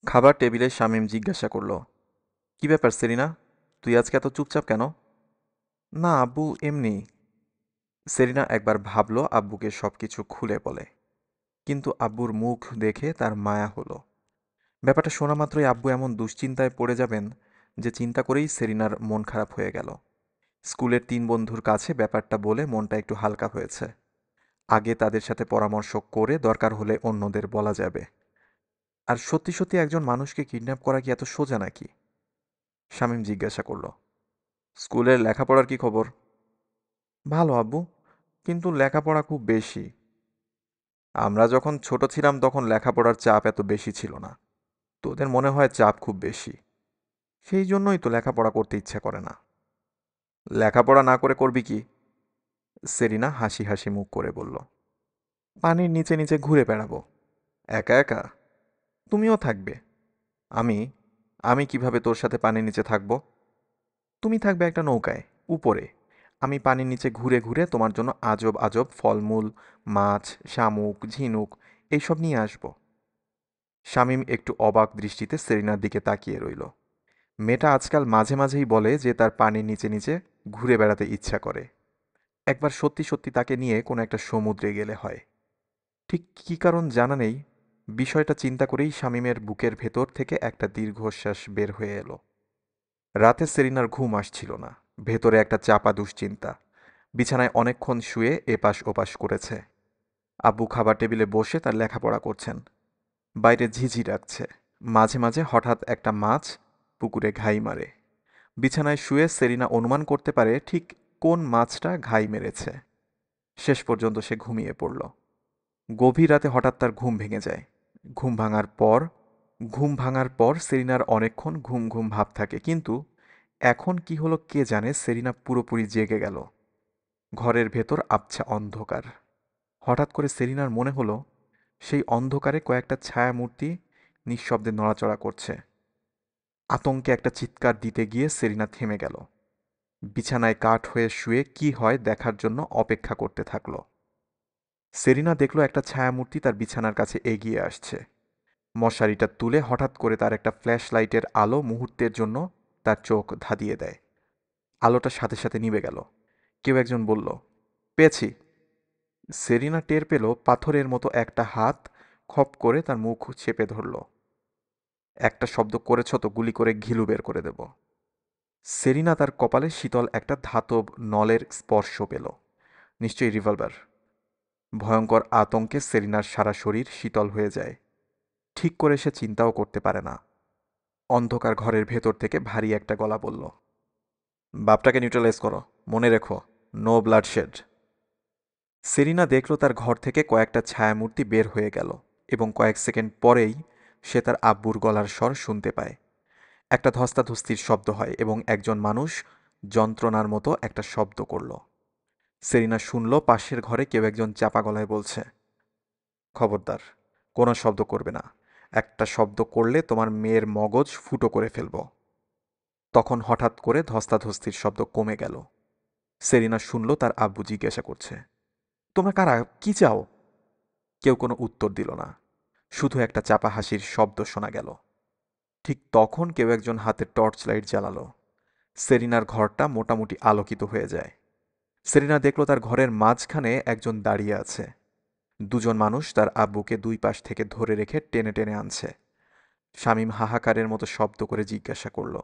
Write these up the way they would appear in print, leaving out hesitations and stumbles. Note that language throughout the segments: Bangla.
খাবার টেবিলে শামীম জিজ্ঞাসা করল, কি ব্যাপার সেরিনা, তুই আজকে এত চুপচাপ কেন? না আব্বু, এমনি। সেরিনা একবার ভাবল আব্বুকে সবকিছু খুলে বলে, কিন্তু আব্বুর মুখ দেখে তার মায়া হলো। ব্যাপারটা শোনা মাত্রই আব্বু এমন দুশ্চিন্তায় পড়ে যাবেন যে চিন্তা করেই সেরিনার মন খারাপ হয়ে গেল। স্কুলের 3 বন্ধুর কাছে ব্যাপারটা বলে মনটা একটু হালকা হয়েছে। আগে তাদের সাথে পরামর্শ করে দরকার হলে অন্যদের বলা যাবে। আর সত্যি সত্যি একজন মানুষকে কিডন্যাপ করা কি এত সোজা নাকি? শামীম জিজ্ঞাসা করল, স্কুলের লেখাপড়ার কি খবর? ভালো আব্বু, কিন্তু লেখাপড়া খুব বেশি। আমরা যখন ছোট ছিলাম তখন লেখাপড়ার চাপ এত বেশি ছিল না। তোদের মনে হয় চাপ খুব বেশি, সেই জন্যই তো লেখাপড়া করতে ইচ্ছে করে না। লেখাপড়া না করে করবি কি? সেরিনা হাসি হাসি মুখ করে বলল, পানির নিচে নিচে ঘুরে বেড়াবো। একা একা? তুমিও থাকবে। আমি আমি কিভাবে তোর সাথে পানির নিচে থাকবো? তুমি থাকবে একটা নৌকায়, উপরে। আমি পানির নিচে ঘুরে ঘুরে তোমার জন্য আজব আজব ফলমূল, মাছ, শামুক, ঝিনুক এইসব নিয়ে আসব। শামীম একটু অবাক দৃষ্টিতে সেরিনার দিকে তাকিয়ে রইল। মেয়েটা আজকাল মাঝে মাঝেই বলে যে তার পানির নিচে নিচে ঘুরে বেড়াতে ইচ্ছা করে। একবার সত্যি সত্যি তাকে নিয়ে কোনো একটা সমুদ্রে গেলে হয়। ঠিক কী কারণ জানা নেই, বিষয়টা চিন্তা করেই শামীমের বুকের ভেতর থেকে একটা দীর্ঘশ্বাস বের হয়ে এলো। রাতে সেরিনার ঘুম আসছিল না। ভেতরে একটা চাপা দুশ্চিন্তা। বিছানায় অনেকক্ষণ শুয়ে এপাশ ওপাশ করেছে। আব্বু খাবার টেবিলে বসে তার লেখাপড়া করছেন। বাইরে ঝিঝি ডাকছে। মাঝে মাঝে হঠাৎ একটা মাছ পুকুরে ঘাই মারে। বিছানায় শুয়ে সেরিনা অনুমান করতে পারে ঠিক কোন মাছটা ঘাই মেরেছে। শেষ পর্যন্ত সে ঘুমিয়ে পড়ল। গভীর রাতে হঠাৎ তার ঘুম ভেঙে যায়। ঘুম ভাঙার পর ঘুম ভাঙার পর সেরিনার অনেকক্ষণ ঘুম ঘুম ভাব থাকে, কিন্তু এখন কি হলো কে জানে, সেরিনা পুরোপুরি জেগে গেল। ঘরের ভেতর আবছা অন্ধকার। হঠাৎ করে সেরিনার মনে হলো সেই অন্ধকারে কয়েকটা ছায়ামূর্তি নিঃশব্দে নড়াচড়া করছে। আতঙ্কে একটা চিৎকার দিতে গিয়ে সেরিনা থেমে গেল। বিছানায় কাঠ হয়ে শুয়ে কি হয় দেখার জন্য অপেক্ষা করতে থাকলো। সেরিনা দেখল একটা ছায়ামূর্তি তার বিছানার কাছে এগিয়ে আসছে। মশারিটা তুলে হঠাৎ করে তার একটা ফ্ল্যাশ লাইটের আলো মুহূর্তের জন্য তার চোখ ধাঁধিয়ে দেয়। আলোটা সাথে সাথে নিভে গেল। কেউ একজন বলল, পেয়েছি। সেরিনা টের পেল পাথরের মতো একটা হাত খপ করে তার মুখ চেপে ধরল। একটা শব্দ করেছ তো গুলি করে ঘিলু বের করে দেব। সেরিনা তার কপালে শীতল একটা ধাতব নলের স্পর্শ পেল। নিশ্চয়ই রিভলভার। ভয়ঙ্কর আতঙ্কে সেরিনার সারা শরীর শীতল হয়ে যায়। ঠিক করে সে চিন্তাও করতে পারে না। অন্ধকার ঘরের ভেতর থেকে ভারী একটা গলা বলল, বাপটাকে নিউট্রালাইজ করো। মনে রেখো, নো ব্লাডশেড। সেরিনা দেখল তার ঘর থেকে কয়েকটা ছায়ামূর্তি বের হয়ে গেল, এবং কয়েক সেকেন্ড পরেই সে তার আব্বুর গলার স্বর শুনতে পায়। একটা ধস্তাধস্তির শব্দ হয় এবং একজন মানুষ যন্ত্রণার মতো একটা শব্দ করল। সেরিনা শুনল পাশের ঘরে কেউ একজন চাপা গলায় বলছে, খবরদার, কোনো শব্দ করবে না। একটা শব্দ করলে তোমার মেয়ের মগজ ফুটো করে ফেলব। তখন হঠাৎ করে ধস্তাধস্তির শব্দ কমে গেল। সেরিনা শুনল তার আব্বু জিজ্ঞাসা করছে, তোমরা কারা, কি চাও? কেউ কোনো উত্তর দিল না। শুধু একটা চাপা হাসির শব্দ শোনা গেল। ঠিক তখন কেউ একজন হাতে টর্চ লাইট জ্বালালো। সেরিনার ঘরটা মোটামুটি আলোকিত হয়ে যায়। সেরিনা দেখল তার ঘরের মাঝখানে একজন দাঁড়িয়ে আছে। দুজন মানুষ তার আব্বুকে দুই পাশ থেকে ধরে রেখে টেনে টেনে আনছে। শামীম হাহাকারের মতো শব্দ করে জিজ্ঞাসা করল,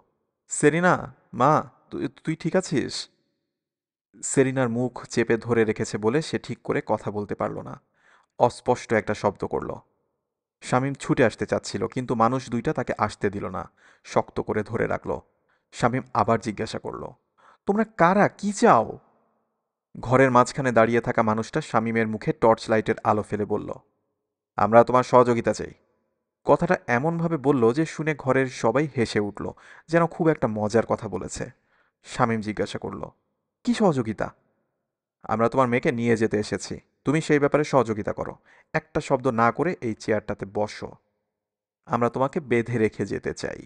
সেরিনা, মা, তুই তুই ঠিক আছিস? সেরিনার মুখ চেপে ধরে রেখেছে বলে সে ঠিক করে কথা বলতে পারল না। অস্পষ্ট একটা শব্দ করল। শামীম ছুটে আসতে চাচ্ছিল, কিন্তু মানুষ দুইটা তাকে আসতে দিল না। শক্ত করে ধরে রাখল। শামীম আবার জিজ্ঞাসা করল, তোমরা কারা, কি চাও? ঘরের মাঝখানে দাঁড়িয়ে থাকা মানুষটা শামীমের মুখে টর্চ লাইটের আলো ফেলে বলল, আমরা তোমার সহযোগিতা চাই। কথাটা এমনভাবে বলল যে শুনে ঘরের সবাই হেসে উঠল, যেন খুব একটা মজার কথা বলেছে। শামীম জিজ্ঞাসা করল, কি সহযোগিতা? আমরা তোমার মেয়েকে নিয়ে যেতে এসেছি, তুমি সেই ব্যাপারে সহযোগিতা করো। একটা শব্দ না করে এই চেয়ারটাতে বসো। আমরা তোমাকে বেঁধে রেখে যেতে চাই।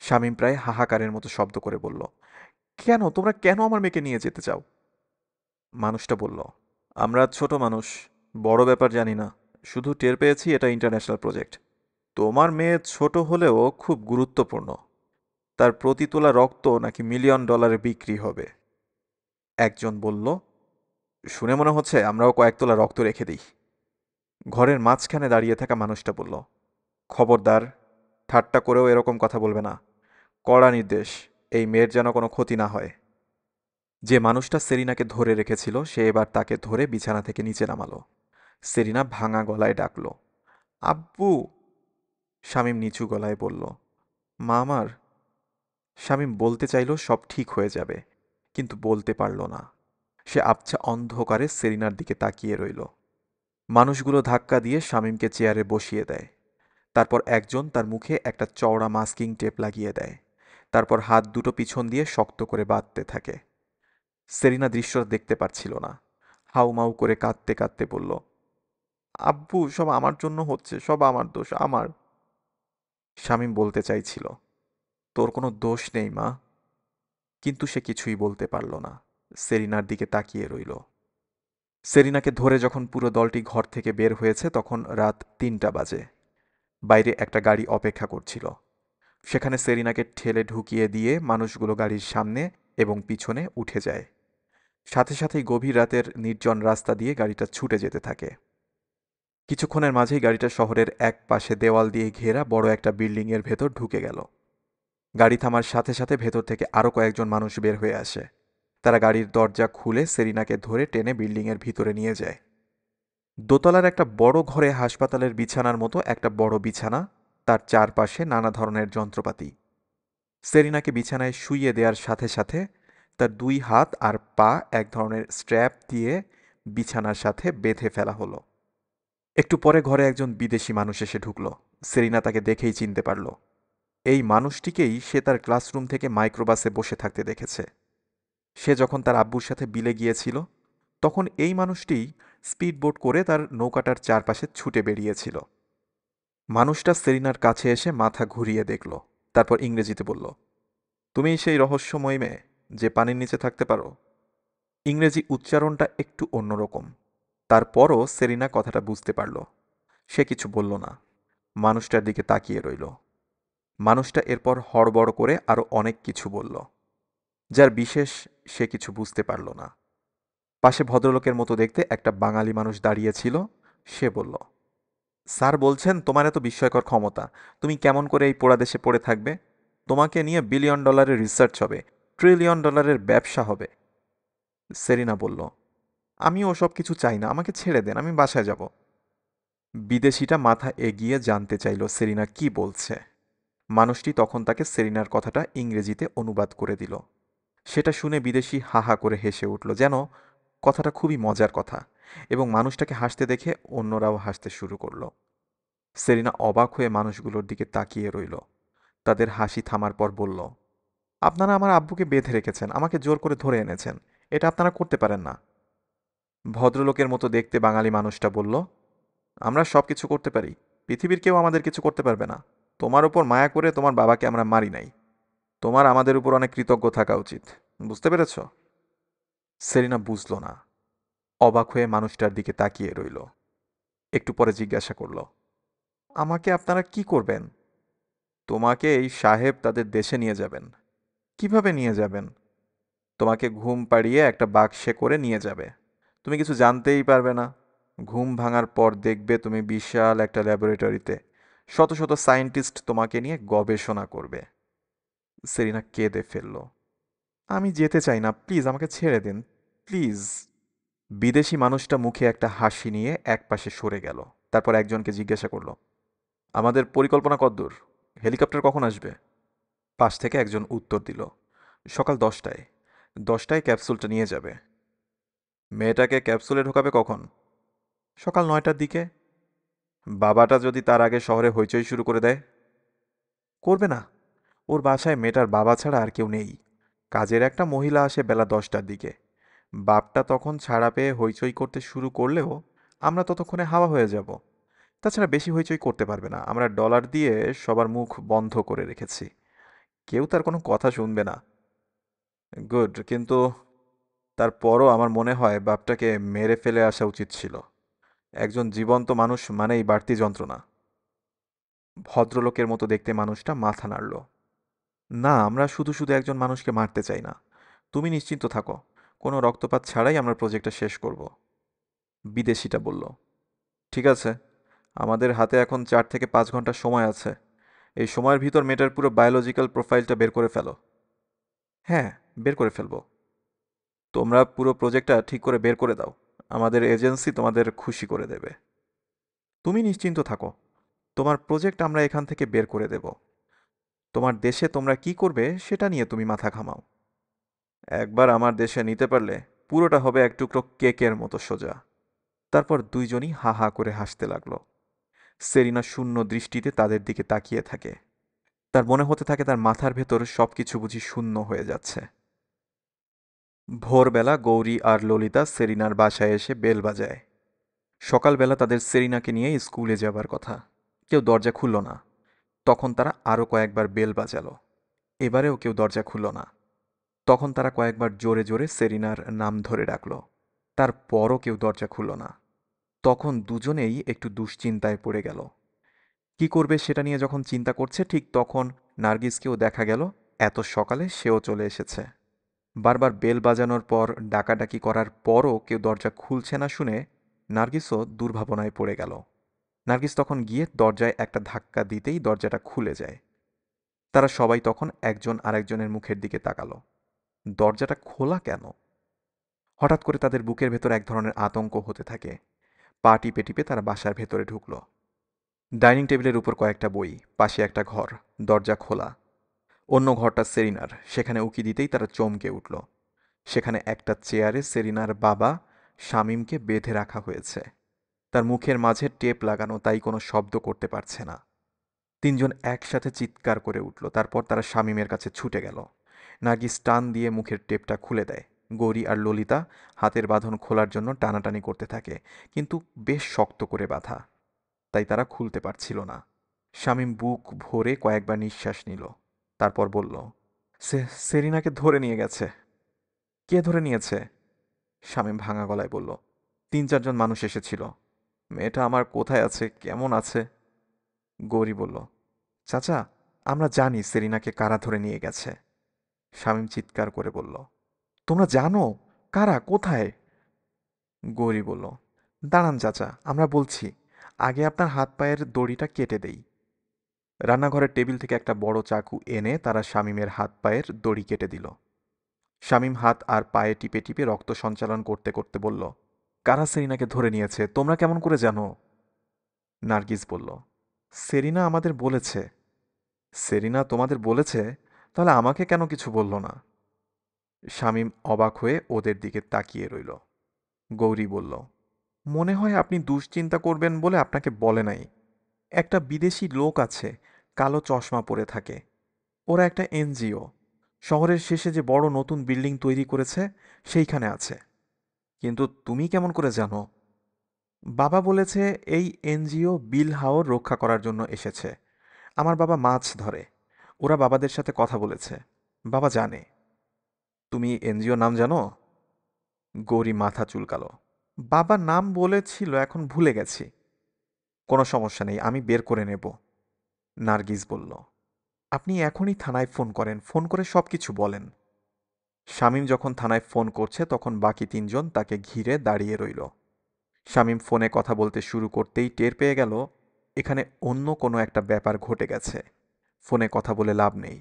শামীম প্রায় হাহাকারের মতো শব্দ করে বলল, কেন, তোমরা কেন আমার মেয়েকে নিয়ে যেতে চাও? মানুষটা বলল, আমরা ছোট মানুষ, বড় ব্যাপার জানি না। শুধু টের পেয়েছি এটা ইন্টারন্যাশনাল প্রজেক্ট। তোমার মেয়ে ছোট হলেও খুব গুরুত্বপূর্ণ। তার প্রতি তোলা রক্ত নাকি মিলিয়ন ডলারে বিক্রি হবে। একজন বলল, শুনে মনে হচ্ছে আমরাও কয়েক তোলা রক্ত রেখে দিই। ঘরের মাঝখানে দাঁড়িয়ে থাকা মানুষটা বলল, খবরদার, ঠাট্টা করেও এরকম কথা বলবে না। কড়া নির্দেশ, এই মেয়ের যেন কোনো ক্ষতি না হয়। যে মানুষটা সেরিনাকে ধরে রেখেছিল সে এবার তাকে ধরে বিছানা থেকে নিচে নামালো। সেরিনা ভাঙা গলায় ডাকল, আব্বু। শামীম নিচু গলায় বলল, মা আমার। শামীম বলতে চাইল সব ঠিক হয়ে যাবে, কিন্তু বলতে পারল না। সে আবছা অন্ধকারে সেরিনার দিকে তাকিয়ে রইল। মানুষগুলো ধাক্কা দিয়ে শামীমকে চেয়ারে বসিয়ে দেয়। তারপর একজন তার মুখে একটা চওড়া মাস্কিং টেপ লাগিয়ে দেয়। তারপর হাত দুটো পিছন দিয়ে শক্ত করে বাঁধতে থাকে। সেরিনা দৃশ্যটা দেখতে পারছিল না। হাউমাউ করে কাঁদতে কাঁদতে বলল, আব্বু, সব আমার জন্য হচ্ছে, সব আমার দোষ, আমার। শামীম বলতে চাইছিল, তোর কোনো দোষ নেই মা, কিন্তু সে কিছুই বলতে পারল না। সেরিনার দিকে তাকিয়ে রইল। সেরিনাকে ধরে যখন পুরো দলটি ঘর থেকে বের হয়েছে তখন রাত ৩টা বাজে। বাইরে একটা গাড়ি অপেক্ষা করছিল। সেখানে সেরিনাকে ঠেলে ঢুকিয়ে দিয়ে মানুষগুলো গাড়ির সামনে এবং পিছনে উঠে যায়। সাথে সাথেই গভীর রাতের নির্জন রাস্তা দিয়ে গাড়িটা ছুটে যেতে থাকে। কিছুক্ষণের মাঝেই গাড়িটা শহরের এক পাশে দেওয়াল দিয়ে ঘেরা বড় একটা বিল্ডিংয়ের ভেতর ঢুকে গেল। গাড়ি থামার সাথে সাথে ভেতর থেকে আরও কয়েকজন মানুষ বের হয়ে আসে। তারা গাড়ির দরজা খুলে সেরিনাকে ধরে টেনে বিল্ডিংয়ের ভিতরে নিয়ে যায়। দোতলার একটা বড় ঘরে হাসপাতালের বিছানার মতো একটা বড় বিছানা, তার চারপাশে নানা ধরনের যন্ত্রপাতি। সেরিনাকে বিছানায় শুইয়ে দেওয়ার সাথে সাথে তার 2 হাত আর পা এক ধরনের স্ট্র্যাপ দিয়ে বিছানার সাথে বেঁধে ফেলা হলো। একটু পরে ঘরে একজন বিদেশি মানুষ এসে ঢুকল। সেরিনা তাকে দেখেই চিনতে পারল। এই মানুষটিকেই সে তার ক্লাসরুম থেকে মাইক্রোবাসে বসে থাকতে দেখেছে। সে যখন তার আব্বুর সাথে বিলে গিয়েছিল তখন এই মানুষটিই স্পিডবোট করে তার নৌকাটার চারপাশে ছুটে বেরিয়েছিল। মানুষটা সেরিনার কাছে এসে মাথা ঘুরিয়ে দেখল। তারপর ইংরেজিতে বলল, তুমি সেই রহস্যময় মেয়ে যে পানির নিচে থাকতে পারো। ইংরেজি উচ্চারণটা একটু অন্যরকম। তারপরও সেরিনা কথাটা বুঝতে পারল। সে কিছু বলল না, মানুষটার দিকে তাকিয়ে রইল। মানুষটা এরপর হড়বড় করে আরো অনেক কিছু বলল, যার বিশেষ সে কিছু বুঝতে পারল না। পাশে ভদ্রলোকের মতো দেখতে একটা বাঙালি মানুষ দাঁড়িয়ে ছিল। সে বলল, স্যার বলছেন তোমার এত বিস্ময়কর ক্ষমতা, তুমি কেমন করে এই পোড়া দেশে পড়ে থাকবে? তোমাকে নিয়ে বিলিয়ন ডলারের রিসার্চ হবে, ট্রিলিয়ন ডলারের ব্যবসা হবে। সেরিনা বলল, আমি ওসব কিছু চাই না, আমাকে ছেড়ে দেন, আমি বাসায় যাব। বিদেশিটা মাথা এগিয়ে জানতে চাইল সেরিনা কি বলছে। মানুষটি তখন তাকে সেরিনার কথাটা ইংরেজিতে অনুবাদ করে দিল। সেটা শুনে বিদেশি হা হা করে হেসে উঠল, যেন কথাটা খুবই মজার কথা, এবং মানুষটাকে হাসতে দেখে অন্যরাও হাসতে শুরু করল। সেরিনা অবাক হয়ে মানুষগুলোর দিকে তাকিয়ে রইল। তাদের হাসি থামার পর বলল, আপনারা আমার আব্বুকে বেঁধে রেখেছেন, আমাকে জোর করে ধরে এনেছেন, এটা আপনারা করতে পারেন না। ভদ্রলোকের মতো দেখতে বাঙালি মানুষটা বলল, আমরা সব কিছু করতে পারি, পৃথিবীর কেউ আমাদের কিছু করতে পারবে না। তোমার উপর মায়া করে তোমার বাবাকে আমরা মারি নাই। তোমার আমাদের উপর অনেক কৃতজ্ঞ থাকা উচিত, বুঝতে পেরেছ? সেরিনা বুঝল না। অবাক হয়ে মানুষটার দিকে তাকিয়ে রইল। একটু পরে জিজ্ঞাসা করল, আমাকে আপনারা কি করবেন? তোমাকে এই সাহেব তাদের দেশে নিয়ে যাবেন। কিভাবে নিয়ে যাবেন? তোমাকে ঘুম পাড়িয়ে একটা বাক্সে করে নিয়ে যাবে। তুমি কিছু জানতেই পারবে না। ঘুম ভাঙার পর দেখবে তুমি বিশাল একটা ল্যাবরেটরিতে শত শত সায়েন্টিস্ট তোমাকে নিয়ে গবেষণা করবে। সেরিনা কেঁদে ফেলল, আমি যেতে চাই না, প্লিজ আমাকে ছেড়ে দিন, প্লিজ। বিদেশি মানুষটা মুখে একটা হাসি নিয়ে একপাশে সরে গেল। তারপর একজনকে জিজ্ঞাসা করলো, আমাদের পরিকল্পনা কদ্দূর? হেলিকপ্টার কখন আসবে? পাশ থেকে একজন উত্তর দিল, সকাল 10টায়। 10টায় ক্যাপসুলটা নিয়ে যাবে। মেয়েটাকে ক্যাপসুলে ঢোকাবে কখন? সকাল 9টার দিকে। বাবাটা যদি তার আগে শহরে হইচই শুরু করে দেয়? করবে না। ওর বাসায় মেয়েটার বাবা ছাড়া আর কেউ নেই। কাজের একটা মহিলা আসে বেলা 10টার দিকে। বাপটা তখন ছাড়া পেয়ে হইচই করতে শুরু করলেও আমরা ততক্ষণে হাওয়া হয়ে যাব। তাছাড়া বেশি হইচই করতে পারবে না, আমরা ডলার দিয়ে সবার মুখ বন্ধ করে রেখেছি। কেউ তার কোনো কথা শুনবে না। গুড, কিন্তু তারপরও আমার মনে হয় বাপটাকে মেরে ফেলে আসা উচিত ছিল। একজন জীবন্ত মানুষ মানেই বাড়তি যন্ত্রণা। ভদ্রলোকের মতো দেখতে মানুষটা মাথা নাড়ল। না, আমরা শুধু শুধু একজন মানুষকে মারতে চাই না। তুমি নিশ্চিন্ত থাকো, কোনো রক্তপাত ছাড়াই আমরা প্রজেক্টটা শেষ করব। বিদেশিটা বলল, ঠিক আছে, আমাদের হাতে এখন 4 থেকে 5 ঘন্টা সময় আছে। এই সময়ের ভিতর মেয়েটার পুরো বায়োলজিক্যাল প্রোফাইলটা বের করে ফেলো। হ্যাঁ, বের করে ফেলবো। তোমরা পুরো প্রজেক্টটা ঠিক করে বের করে দাও, আমাদের এজেন্সি তোমাদের খুশি করে দেবে। তুমি নিশ্চিন্ত থাকো, তোমার প্রজেক্ট আমরা এখান থেকে বের করে দেব। তোমার দেশে তোমরা কি করবে সেটা নিয়ে তুমি মাথা ঘামাও। একবার আমার দেশে নিতে পারলে পুরোটা হবে এক টুকরো কেকের মতো সোজা। তারপর দুইজনই হা হা করে হাসতে লাগলো। সেরিনা শূন্য দৃষ্টিতে তাদের দিকে তাকিয়ে থাকে। তার মনে হতে থাকে তার মাথার ভেতর সবকিছু বুঝি শূন্য হয়ে যাচ্ছে। ভোরবেলা গৌরী আর ললিতা সেরিনার বাসায় এসে বেল বাজায়। সকালবেলা তাদের সেরিনাকে নিয়ে স্কুলে যাবার কথা। কেউ দরজা খুলল না। তখন তারা আরও কয়েকবার বেল বাজালো। এবারেও কেউ দরজা খুলল না। তখন তারা কয়েকবার জোরে জোরে সেরিনার নাম ধরে ডাকল। তারপরও কেউ দরজা খুলল না। তখন দুজনেই একটু দুশ্চিন্তায় পড়ে গেল। কি করবে সেটা নিয়ে যখন চিন্তা করছে, ঠিক তখন নার্গিসকেও দেখা গেল। এত সকালে সেও চলে এসেছে। বারবার বেল বাজানোর পর, ডাকাডাকি করার পরও কেউ দরজা খুলছে না শুনে নার্গিসও দুর্ভাবনায় পড়ে গেল। নার্গিস তখন গিয়ে দরজায় একটা ধাক্কা দিতেই দরজাটা খুলে যায়। তারা সবাই তখন একজন আরেকজনের মুখের দিকে তাকালো। দরজাটা খোলা কেন? হঠাৎ করে তাদের বুকের ভেতর এক ধরনের আতঙ্ক হতে থাকে। পা টিপে টিপে তারা বাসার ভেতরে ঢুকল। ডাইনিং টেবিলের উপর কয়েকটা বই, পাশে একটা ঘর, দরজা খোলা। অন্য ঘরটা সেরিনার, সেখানে উকি দিতেই তারা চমকে উঠল। সেখানে একটা চেয়ারে সেরিনার বাবা শামীমকে বেঁধে রাখা হয়েছে। তার মুখের মাঝে টেপ লাগানো, তাই কোনো শব্দ করতে পারছে না। তিনজন একসাথে চিৎকার করে উঠল। তারপর তারা শামীমের কাছে ছুটে গেল। নার্গিস টান দিয়ে মুখের টেপটা খুলে দেয়। গৌরী আর ললিতা হাতের বাঁধন খোলার জন্য টানাটানি করতে থাকে, কিন্তু বেশ শক্ত করে বাঁধা, তাই তারা খুলতে পারছিল না। শামীম বুক ভরে কয়েকবার নিঃশ্বাস নিল। তারপর বলল, সেরিনাকে ধরে নিয়ে গেছে। কে ধরে নিয়েছে? শামীম ভাঙা গলায় বলল, 3-4 জন মানুষ এসেছিল। মেয়েটা আমার কোথায় আছে, কেমন আছে? গৌরী বলল, চাচা, আমরা জানি সেরিনাকে কারা ধরে নিয়ে গেছে। শামীম চিৎকার করে বলল, তোমরা জানো? কারা, কোথায়? গৌরী বলল, দাঁড়ান চাচা, আমরা বলছি। আগে আপনার হাত পায়ের দড়িটা কেটে দেই। রান্নাঘরের টেবিল থেকে একটা বড় চাকু এনে তারা শামীমের হাত পায়ের দড়ি কেটে দিল। শামীম হাত আর পায়ে টিপে টিপে রক্ত সঞ্চালন করতে করতে বলল, কারা সেরিনাকে ধরে নিয়েছে, তোমরা কেমন করে জানো? নার্গিস বলল, সেরিনা আমাদের বলেছে। সেরিনা তোমাদের বলেছে? তাহলে আমাকে কেন কিছু বলল না? শামীম অবাক হয়ে ওদের দিকে তাকিয়ে রইল। গৌরী বলল, মনে হয় আপনি দুশ্চিন্তা করবেন বলে আপনাকে বলে নাই। একটা বিদেশি লোক আছে, কালো চশমা পরে থাকে। ওরা একটা এনজিও। শহরের শেষে যে বড় নতুন বিল্ডিং তৈরি করেছে সেইখানে আছে। কিন্তু তুমি কেমন করে জানো? বাবা বলেছে এই এনজিও বিল হাওর রক্ষা করার জন্য এসেছে। আমার বাবা মাছ ধরে। ওরা বাবাদের সাথে কথা বলেছে। বাবা জানে। তুমি এনজিও নাম জানো? গৌরী মাথা চুলকালো। বাবা নাম বলেছিল, এখন ভুলে গেছি। কোনো সমস্যা নেই, আমি বের করে নেব। নার্গিস বলল, আপনি এখনই থানায় ফোন করেন, ফোন করে সব কিছু বলেন। শামীম যখন থানায় ফোন করছে তখন বাকি 3 জন তাকে ঘিরে দাঁড়িয়ে রইল। শামীম ফোনে কথা বলতে শুরু করতেই টের পেয়ে গেল এখানে অন্য কোনো একটা ব্যাপার ঘটে গেছে। ফোনে কথা বলে লাভ নেই।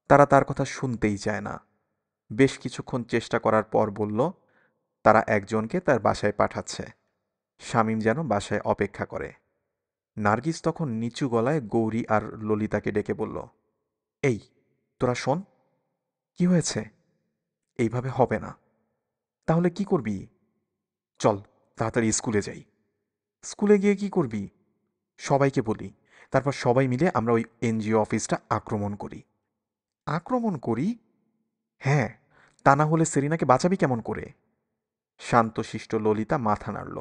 তারা তার কথা শুনতেই চায় না। বেশ কিছুক্ষণ চেষ্টা করার পর বলল তারা একজনকে তার বাসায় পাঠাচ্ছে। শামীম যেন বাসায় অপেক্ষা করে। নার্গিস তখন নিচু গলায় গৌরী আর ললিতাকে ডেকে বলল, এই, তোরা শোন। কি হয়েছে? এইভাবে হবে না। তাহলে কি করবি? চল, তাড়াতাড়ি স্কুলে যাই। স্কুলে গিয়ে কি করবি? সবাইকে বলি, তারপর সবাই মিলে আমরা ওই এনজিও অফিসটা আক্রমণ করি। আক্রমণ করি? হ্যাঁ, তা না হলে সেরিনাকে বাঁচাবি কেমন করে? শান্তশিষ্ট ললিতা মাথা নাড়ল,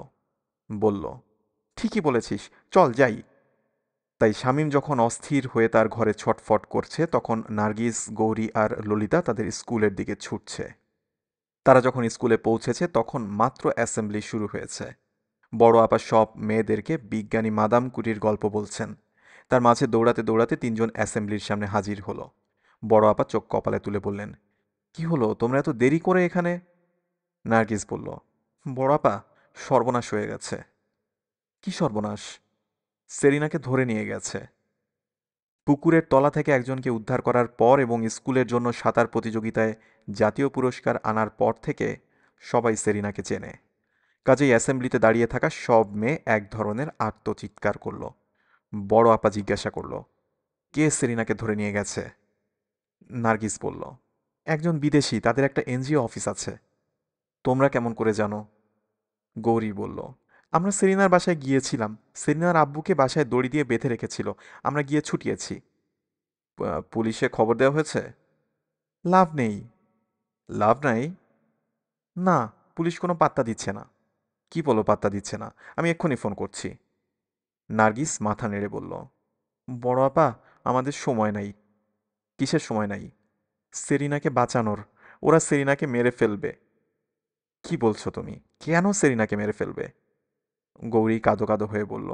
বলল, ঠিকই বলেছিস, চল যাই। তাই শামীম যখন অস্থির হয়ে তার ঘরে ছটফট করছে, তখন নার্গিস, গৌরী আর ললিতা তাদের স্কুলের দিকে ছুটছে। তারা যখন স্কুলে পৌঁছেছে তখন মাত্র অ্যাসেম্বলি শুরু হয়েছে। বড় আপা সব মেয়েদেরকে বিজ্ঞানী মাদাম কুরির গল্প বলছেন। তার মাঝে দৌড়াতে দৌড়াতে তিনজন অ্যাসেম্বলির সামনে হাজির হলো। বড় আপা চোখ কপালে তুলে বললেন, কি হলো, তোমরা এত দেরি করে এখানে? নার্গিস বলল, বড় আপা, সর্বনাশ হয়ে গেছে। কি সর্বনাশ? সেরিনাকে ধরে নিয়ে গেছে। পুকুরের তলা থেকে একজনকে উদ্ধার করার পর এবং স্কুলের জন্য সাঁতার প্রতিযোগিতায় জাতীয় পুরস্কার আনার পর থেকে সবাই সেরিনাকে চেনে। কাজেই অ্যাসেম্বলিতে দাঁড়িয়ে থাকা সব মেয়ে এক ধরনের আর্তচিৎকার করল। বড় আপা জিজ্ঞাসা করল, কে সেরিনাকে ধরে নিয়ে গেছে? নার্গিস বলল, একজন বিদেশি, তাদের একটা এনজিও অফিস আছে। তোমরা কেমন করে জানো? গৌরী বলল, আমরা সেরিনার বাসায় গিয়েছিলাম। সেরিনার আব্বুকে বাসায় দড়ি দিয়ে বেঁধে রেখেছিল, আমরা গিয়ে ছুটিয়েছি। পুলিশে খবর দেওয়া হয়েছে? লাভ নেই। লাভ নাই? না, পুলিশ কোনো পাত্তা দিচ্ছে না। কি বলো পাত্তা দিচ্ছে না? আমি এক্ষুনি ফোন করছি। নার্গিস মাথা নেড়ে বলল, বড় আপা, আমাদের সময় নাই। কিসের সময় নাই? সেরিনাকে বাঁচানোর। ওরা সেরিনাকে মেরে ফেলবে। কি বলছো তুমি? কেন সেরিনাকে মেরে ফেলবে? গৌরী কাঁদো কাঁদো হয়ে বলল,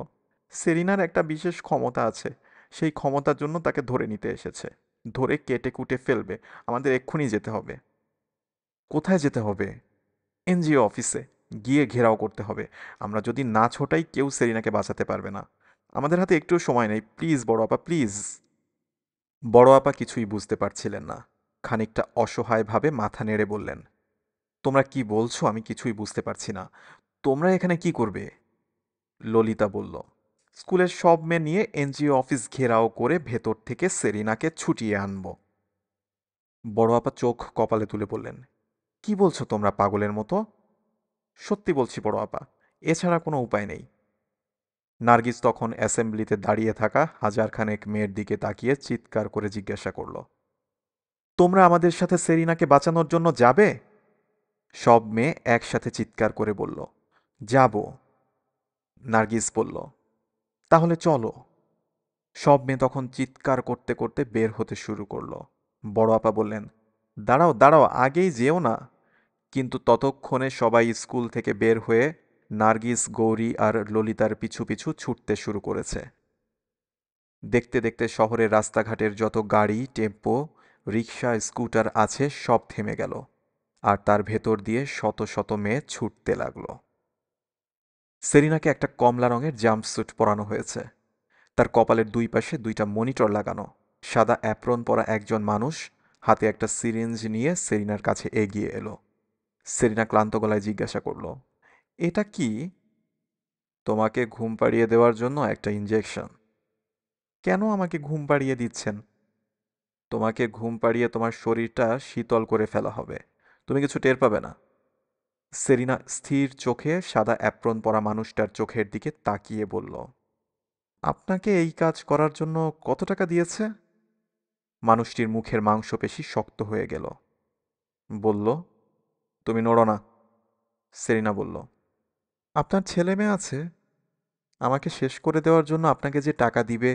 সেরিনার একটা বিশেষ ক্ষমতা আছে, সেই ক্ষমতার জন্য তাকে ধরে নিতে এসেছে। ধরে কেটে কুটে ফেলবে। আমাদের এক্ষুনি যেতে হবে। কোথায় যেতে হবে? এনজিও অফিসে। গিয়ে ঘেরাও করতে হবে। আমরা যদি না ছোটাই কেউ সেরিনাকে বাঁচাতে পারবে না। আমাদের হাতে একটু সময় নেই, প্লিজ বড় আপা, প্লিজ। বড় আপা কিছুই বুঝতে পারছিলেন না। খানিকটা অসহায়ভাবে মাথা নেড়ে বললেন, তোমরা কি বলছো আমি কিছুই বুঝতে পারছি না। তোমরা এখানে কি করবে? ললিতা বলল, স্কুলের সব মেয়ে নিয়ে এনজিও অফিস ঘেরাও করে ভেতর থেকে সেরিনাকে ছুটিয়ে আনব। বড় আপা চোখ কপালে তুলে বললেন, কি বলছো তোমরা পাগলের মতো? সত্যি বলছি বড় আপা, এছাড়া কোনো উপায় নেই। নার্গিস তখন অ্যাসেম্বলিতে দাঁড়িয়ে থাকা হাজারখানেক মেয়ের দিকে তাকিয়ে চিৎকার করে জিজ্ঞাসা করল, তোমরা আমাদের সাথে সেরিনাকে বাঁচানোর জন্য যাবে? সব মেয়ে একসাথে চিৎকার করে বলল, যাব। নার্গিস বলল, তাহলে চলো। সব মেয়ে তখন চিৎকার করতে করতে বের হতে শুরু করলো। বড় আপা বললেন, দাঁড়াও দাঁড়াও, আগেই যেও না। কিন্তু ততক্ষণে সবাই স্কুল থেকে বের হয়ে নার্গিস, গৌরী আর ললিতার পিছু পিছু ছুটতে শুরু করেছে। দেখতে দেখতে শহরের রাস্তাঘাটের যত গাড়ি, টেম্পো, রিক্সা, স্কুটার আছে সব থেমে গেল। আর তার ভেতর দিয়ে শত শত মেয়ে ছুটতে লাগলো। সেরিনাকে একটা কমলা রঙের জাম্পস্যুট পরানো হয়েছে। তার কপালের দুই পাশে দুইটা মনিটর লাগানো। সাদা অ্যাপ্রন পরা একজন মানুষ হাতে একটা সিরিঞ্জ নিয়ে সেরিনার কাছে এগিয়ে এলো। সেরিনা ক্লান্ত গলায় জিজ্ঞাসা করল, এটা কি? তোমাকে ঘুম পাড়িয়ে দেওয়ার জন্য একটা ইঞ্জেকশন। কেন আমাকে ঘুম পাড়িয়ে দিচ্ছেন? তোমাকে ঘুম পাড়িয়ে তোমার শরীরটা শীতল করে ফেলা হবে। তুমি কিছু টের পাবে না। সেরিনা স্থির চোখে সাদা অ্যাপ্রন পরা মানুষটার চোখের দিকে তাকিয়ে বলল, আপনাকে এই কাজ করার জন্য কত টাকা দিয়েছে? মানুষটির মুখের মাংসপেশি শক্ত হয়ে গেল। বলল, তুমি নড়ো না। সেরিনা বলল, আপনার ছেলে মেয়ে আছে? আমাকে শেষ করে দেওয়ার জন্য আপনাকে যে টাকা দিবে,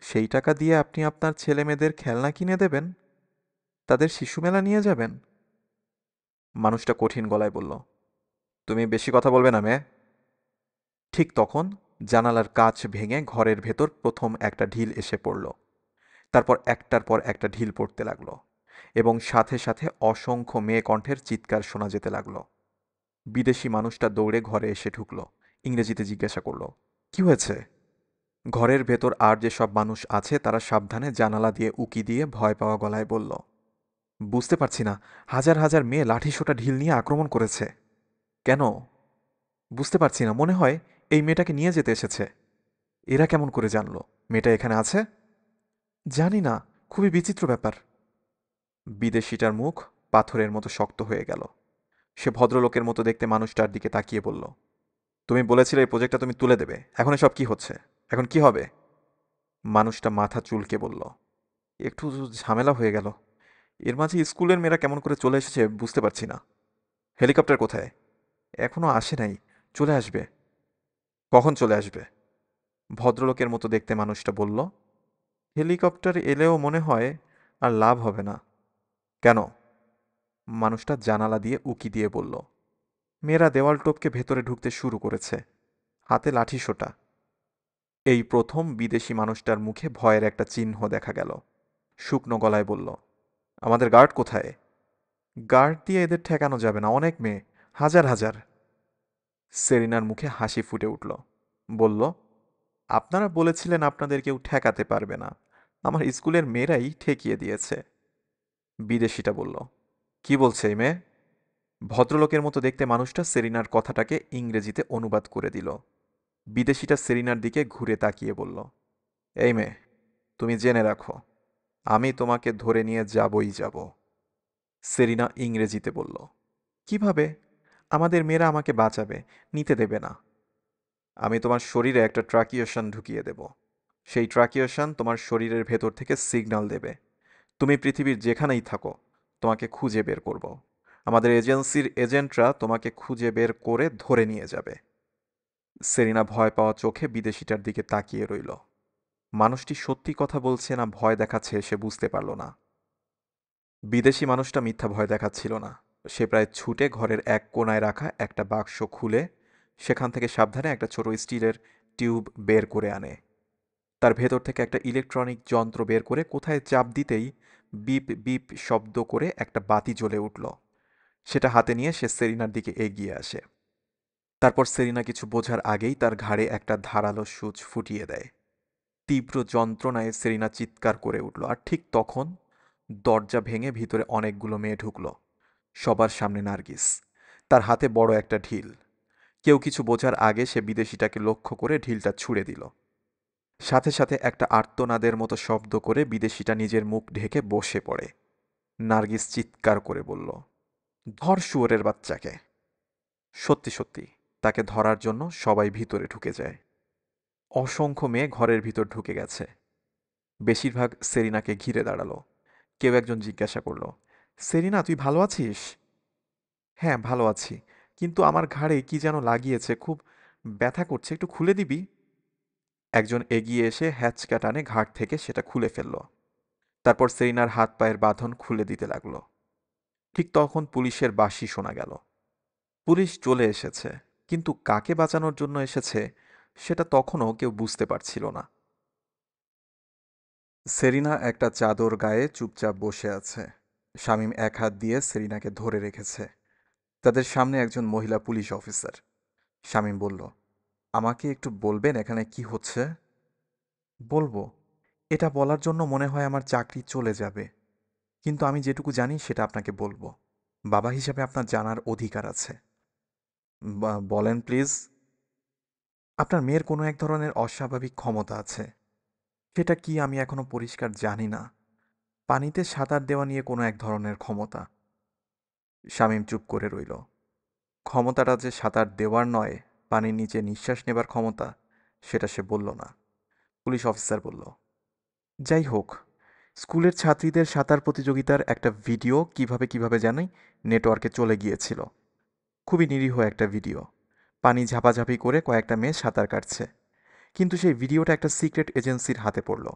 সেই টাকা দিয়ে আপনি আপনার ছেলে মেয়েদের খেলনা কিনে দেবেন? তাদের শিশু মেলা নিয়ে যাবেন? মানুষটা কঠিন গলায় বলল, তুমি বেশি কথা বলবে না মেয়ে। ঠিক তখন জানালার কাচ ভেঙে ঘরের ভেতর প্রথম একটা ঢিল এসে পড়ল। তারপর একটার পর একটা ঢিল পড়তে লাগলো এবং সাথে সাথে অসংখ্য মেয়ে কণ্ঠের চিৎকার শোনা যেতে লাগলো। বিদেশি মানুষটা দৌড়ে ঘরে এসে ঢুকলো। ইংরেজিতে জিজ্ঞাসা করলো, কি হয়েছে? ঘরের ভেতর আর যেসব মানুষ আছে তারা সাবধানে জানালা দিয়ে উকি দিয়ে ভয় পাওয়া গলায় বলল, বুঝতে পারছি না, হাজার হাজার মেয়ে লাঠিসোঁটা ঢিল নিয়ে আক্রমণ করেছে। কেন? বুঝতে পারছি না, মনে হয় এই মেয়েটাকে নিয়ে যেতে এসেছে। এরা কেমন করে জানলো মেয়েটা এখানে আছে? জানি না, খুবই বিচিত্র ব্যাপার। বিদেশিটার মুখ পাথরের মতো শক্ত হয়ে গেল। সে ভদ্রলোকের মতো দেখতে মানুষটার দিকে তাকিয়ে বলল, তুমি বলেছিলে এই প্রজেক্টটা তুমি তুলে দেবে, এখন এসব কি হচ্ছে? এখন কি হবে? মানুষটা মাথা চুলকে বলল, একটু ঝামেলা হয়ে গেল। এর মাঝে স্কুলের মেয়েরা কেমন করে চলে এসেছে বুঝতে পারছি না। হেলিকপ্টার কোথায়? এখনো আসে নাই, চলে আসবে। কখন চলে আসবে? ভদ্রলোকের মতো দেখতে মানুষটা বলল, হেলিকপ্টার এলেও মনে হয় আর লাভ হবে না। কেন? মানুষটা জানালা দিয়ে উকি দিয়ে বলল, মেয়েরা দেওয়াল টপকে ভেতরে ঢুকতে শুরু করেছে, হাতে লাঠিসোঁটা। এই প্রথম বিদেশি মানুষটার মুখে ভয়ের একটা চিহ্ন দেখা গেল। শুকনো গলায় বলল, আমাদের গার্ড কোথায়? গার্ড দিয়ে এদের ঠেকানো যাবে না, অনেক মেয়ে, হাজার হাজার। সেরিনার মুখে হাসি ফুটে উঠল। বলল, আপনারা বলেছিলেন আপনাদের কেউ ঠেকাতে পারবে না, আমার স্কুলের মেয়েরাই ঠেকিয়ে দিয়েছে। বিদেশিটা বলল, কি বলছে এই মেয়ে? ভদ্রলোকের মতো দেখতে মানুষটা সেরিনার কথাটাকে ইংরেজিতে অনুবাদ করে দিল। বিদেশিটা সেরিনার দিকে ঘুরে তাকিয়ে বলল, এই মেয়ে, তুমি জেনে রাখো, আমি তোমাকে ধরে নিয়ে যাবই যাব। সেরিনা ইংরেজিতে বলল, কিভাবে? আমাদের মেয়েরা আমাকে বাঁচাবে, নিতে দেবে না। আমি তোমার শরীরে একটা ট্রাকিয়েশন ঢুকিয়ে দেব। সেই ট্রাকিয়েশন তোমার শরীরের ভেতর থেকে সিগন্যাল দেবে। তুমি পৃথিবীর যেখানেই থাকো, তোমাকে খুঁজে বের করব। আমাদের এজেন্সির এজেন্টরা তোমাকে খুঁজে বের করে ধরে নিয়ে যাবে। সেরিনা ভয় পাওয়া চোখে বিদেশিটার দিকে তাকিয়ে রইল। মানুষটি সত্যি কথা বলছে না ভয় দেখাচ্ছে সে বুঝতে পারল না। বিদেশি মানুষটা মিথ্যা ভয় দেখাচ্ছিল না। সে প্রায় ছুটে ঘরের এক কোণায় রাখা একটা বাক্স খুলে সেখান থেকে সাবধানে একটা ছোট স্টিলের টিউব বের করে আনে। তার ভেতর থেকে একটা ইলেকট্রনিক যন্ত্র বের করে কোথায় চাপ দিতেই বিপ বিপ শব্দ করে একটা বাতি জ্বলে উঠল। সেটা হাতে নিয়ে সে সেরিনার দিকে এগিয়ে আসে। তারপর সেরিনা কিছু বোঝার আগেই তার ঘাড়ে একটা ধারালো সূচ ফুটিয়ে দেয়। তীব্র যন্ত্রণায় সেরিনা চিৎকার করে উঠল। আর ঠিক তখন দরজা ভেঙে ভিতরে অনেকগুলো মেয়ে ঢুকল। সবার সামনে নার্গিস, তার হাতে বড় একটা ঢিল। কেউ কিছু বোঝার আগে সে বিদেশিটাকে লক্ষ্য করে ঢিলটা ছুঁড়ে দিল। সাথে সাথে একটা আর্তনাদের মতো শব্দ করে বিদেশিটা নিজের মুখ ঢেকে বসে পড়ে। নার্গিস চিৎকার করে বলল, ধর শুয়োরের বাচ্চাকে। সত্যি সত্যি তাকে ধরার জন্য সবাই ভিতরে ঢুকে যায়। অসংখ্য মেয়ে ঘরের ভিতর ঢুকে গেছে। বেশিরভাগ সেরিনাকে ঘিরে দাঁড়ালো। কেউ একজন জিজ্ঞাসা করল, সেরিনা তুই ভালো আছিস? হ্যাঁ ভালো আছি, কিন্তু আমার ঘাড়ে কি যেন লাগিয়েছে, খুব ব্যথা করছে, একটু খুলে দিবি? একজন এগিয়ে এসে হ্যাচকা টানে ঘাট থেকে সেটা খুলে ফেলল। তারপর সেরিনার হাত পায়ের বাঁধন খুলে দিতে লাগলো। ঠিক তখন পুলিশের বাঁশি শোনা গেল। পুলিশ চলে এসেছে, কিন্তু কাকে বাঁচানোর জন্য এসেছে সেটা তখনও কেউ বুঝতে পারছিল না। সেরিনা একটা চাদর গায়ে চুপচাপ বসে আছে। শামীম এক হাত দিয়ে সেরিনাকে ধরে রেখেছে। তাদের সামনে একজন মহিলা পুলিশ অফিসার। শামীম বলল, আমাকে একটু বলবেন এখানে কি হচ্ছে? বলবো? এটা বলার জন্য মনে হয় আমার চাকরি চলে যাবে, কিন্তু আমি যেটুকু জানি সেটা আপনাকে বলবো। বাবা হিসাবে আপনার জানার অধিকার আছে। বলেন প্লিজ। আপনার মেয়ের কোনো এক ধরনের অস্বাভাবিক ক্ষমতা আছে। সেটা কি আমি এখনো পরিষ্কার জানি না। পানিতে সাঁতার দেওয়া নিয়ে কোনো এক ধরনের ক্ষমতা। শামীম চুপ করে রইল। ক্ষমতাটা যে সাঁতার দেওয়ার নয়, পানির নিচে নিঃশ্বাস নেবার ক্ষমতা, সেটা সে বলল না। পুলিশ অফিসার বলল, যাই হোক, স্কুলের ছাত্রীদের সাঁতার প্রতিযোগিতার একটা ভিডিও কিভাবে কিভাবে জানি নেটওয়ার্কে চলে গিয়েছিল। খুবই নিরীহ একটা ভিডিও। পানি ঝাপাঝাপি করে কয়েকটা মেয়ে সাঁতার কাটছে। কিন্তু সেই ভিডিওটা একটা সিক্রেট এজেন্সির হাতে পড়ল।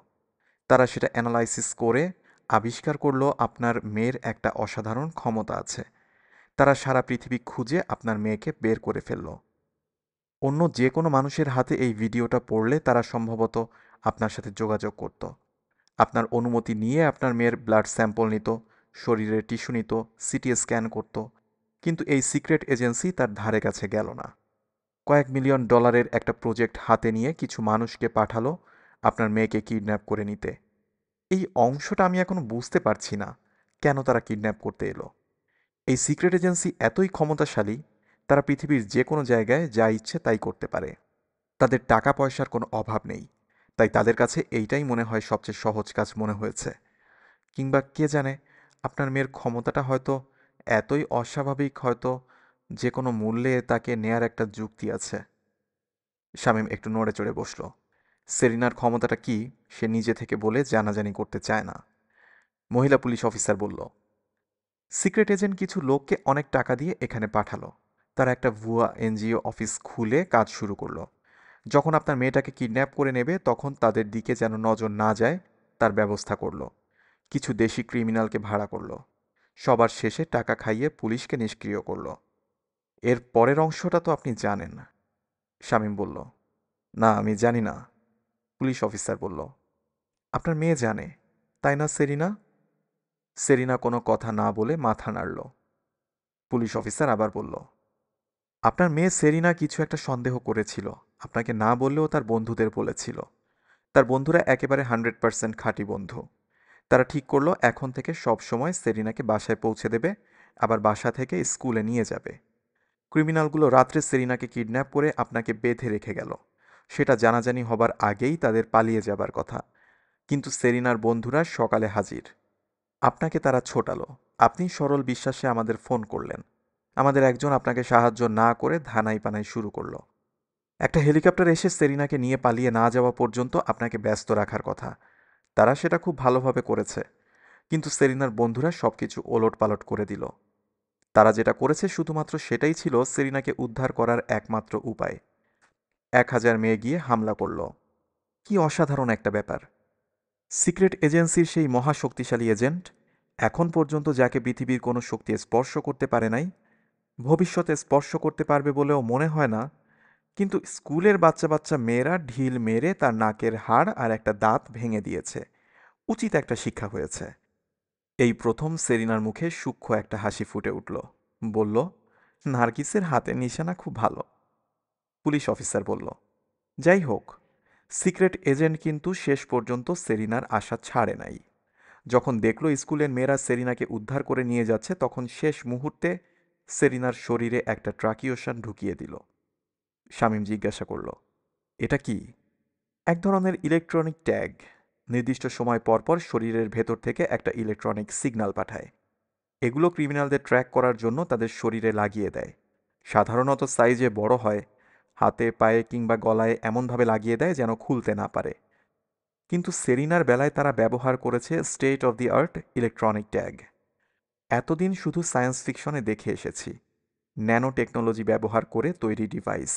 তারা সেটা অ্যানালাইসিস করে আবিষ্কার করলো আপনার মেয়ের একটা অসাধারণ ক্ষমতা আছে। তারা সারা পৃথিবী খুঁজে আপনার মেয়েকে বের করে ফেলল। অন্য যে কোনো মানুষের হাতে এই ভিডিওটা পড়লে তারা সম্ভবত আপনার সাথে যোগাযোগ করত। আপনার অনুমতি নিয়ে আপনার মেয়ের ব্লাড স্যাম্পল নিত, শরীরের টিস্যু নিত, সিটি স্ক্যান করত। কিন্তু এই সিক্রেট এজেন্সি তার ধারে কাছে গেল না। কয়েক মিলিয়ন ডলারের একটা প্রজেক্ট হাতে নিয়ে কিছু মানুষকে পাঠালো আপনার মেয়েকে কিডন্যাপ করে নিতে। এই অংশটা আমি এখনো বুঝতে পারছি না, কেন তারা কিডন্যাপ করতে এলো। এই সিক্রেট এজেন্সি এতই ক্ষমতাশালী, তারা পৃথিবীর যে কোনো জায়গায় যা ইচ্ছে তাই করতে পারে। তাদের টাকা পয়সার কোনো অভাব নেই, তাই তাদের কাছে এইটাই মনে হয় সবচেয়ে সহজ কাজ মনে হয়েছে। কিংবা কে জানে, আপনার মেয়ের ক্ষমতাটা হয়তো এতই অস্বাভাবিক, হয়তো যে কোনো মূল্যে তাকে নেয়ার একটা যুক্তি আছে। শামীম একটু নড়ে চড়ে বসল। সেরিনার ক্ষমতাটা কি সে নিজে থেকে বলে জানাজানি করতে চায় না। মহিলা পুলিশ অফিসার বলল, সিক্রেট এজেন্ট কিছু লোককে অনেক টাকা দিয়ে এখানে পাঠালো। তারা একটা ভুয়া এনজিও অফিস খুলে কাজ শুরু করলো। যখন আপনার মেয়েটাকে কিডন্যাপ করে নেবে তখন তাদের দিকে যেন নজর না যায় তার ব্যবস্থা করলো। কিছু দেশি ক্রিমিনালকে ভাড়া করলো। সবার শেষে টাকা খাইয়ে পুলিশকে নিষ্ক্রিয় করলো। এর পরের অংশটা তো আপনি জানেন। শামীম বলল, না আমি জানি না। পুলিশ অফিসার বলল, আপনার মেয়ে জানে, তাই না সেরিনা? সেরিনা কোনো কথা না বলে মাথা নাড়ল। পুলিশ অফিসার আবার বলল, আপনার মেয়ে সেরিনা কিছু একটা সন্দেহ করেছিল, আপনাকে না বললেও তার বন্ধুদের বলেছিল। তার বন্ধুরা একেবারে 100% খাঁটি বন্ধু। তারা ঠিক করলো এখন থেকে সব সময় সেরিনাকে বাসায় পৌঁছে দেবে, আবার বাসা থেকে স্কুলে নিয়ে যাবে। ক্রিমিনালগুলো রাত্রে সেরিনাকে কিডন্যাপ করে আপনাকে বেঁধে রেখে গেল। সেটা জানাজানি হবার আগেই তাদের পালিয়ে যাবার কথা, কিন্তু সেরিনার বন্ধুরা সকালে হাজির। আপনাকে তারা ছোটালো। আপনি সরল বিশ্বাসে আমাদের ফোন করলেন। আমাদের একজন আপনাকে সাহায্য না করে ধানাই পানাই শুরু করলো। একটা হেলিকপ্টার এসে সেরিনাকে নিয়ে পালিয়ে না যাওয়া পর্যন্ত আপনাকে ব্যস্ত রাখার কথা। তারা সেটা খুব ভালোভাবে করেছে, কিন্তু সেরিনার বন্ধুরা সবকিছু ওলটপালট করে দিল। তারা যেটা করেছে শুধুমাত্র সেটাই ছিল সেরিনাকে উদ্ধার করার একমাত্র উপায়। 1000 মেয়ে গিয়ে হামলা করল। কি অসাধারণ একটা ব্যাপার! সিক্রেট এজেন্সির সেই মহাশক্তিশালী এজেন্ট, এখন পর্যন্ত যাকে পৃথিবীর কোনো শক্তি স্পর্শ করতে পারে নাই, ভবিষ্যতে স্পর্শ করতে পারবে বলেও মনে হয় না, কিন্তু স্কুলের বাচ্চা বাচ্চা মেয়েরা ঢিল মেরে তার নাকের হাড় আর একটা দাঁত ভেঙে দিয়েছে। উচিত একটা শিক্ষা হয়েছে। এই প্রথম সেরিনার মুখে সূক্ষ্ম একটা হাসি ফুটে উঠল। বলল, নার্গিসের হাতের নিশানা খুব ভালো। পুলিশ অফিসার বলল, যাই হোক, সিক্রেট এজেন্ট কিন্তু শেষ পর্যন্ত সেরিনার আশা ছাড়ে নাই। যখন দেখল স্কুলের মেয়েরা সেরিনাকে উদ্ধার করে নিয়ে যাচ্ছে, তখন শেষ মুহূর্তে সেরিনার শরীরে একটা ট্রাকিওশন ঢুকিয়ে দিল। শামীম জিজ্ঞাসা করল, এটা কি? এক ধরনের ইলেকট্রনিক ট্যাগ। নির্দিষ্ট সময় পরপর শরীরের ভেতর থেকে একটা ইলেকট্রনিক সিগন্যাল পাঠায়। এগুলো ক্রিমিনালদের ট্র্যাক করার জন্য তাদের শরীরে লাগিয়ে দেয়। সাধারণত সাইজে বড় হয়, হাতে পায়ে কিংবা গলায় এমনভাবে লাগিয়ে দেয় যেন খুলতে না পারে। কিন্তু সেরিনার বেলায় তারা ব্যবহার করেছে state of the art electronic tag. এতদিন শুধু সায়েন্স ফিকশনে দেখে এসেছি, ন্যানো টেকনোলজি ব্যবহার করে তৈরি ডিভাইস।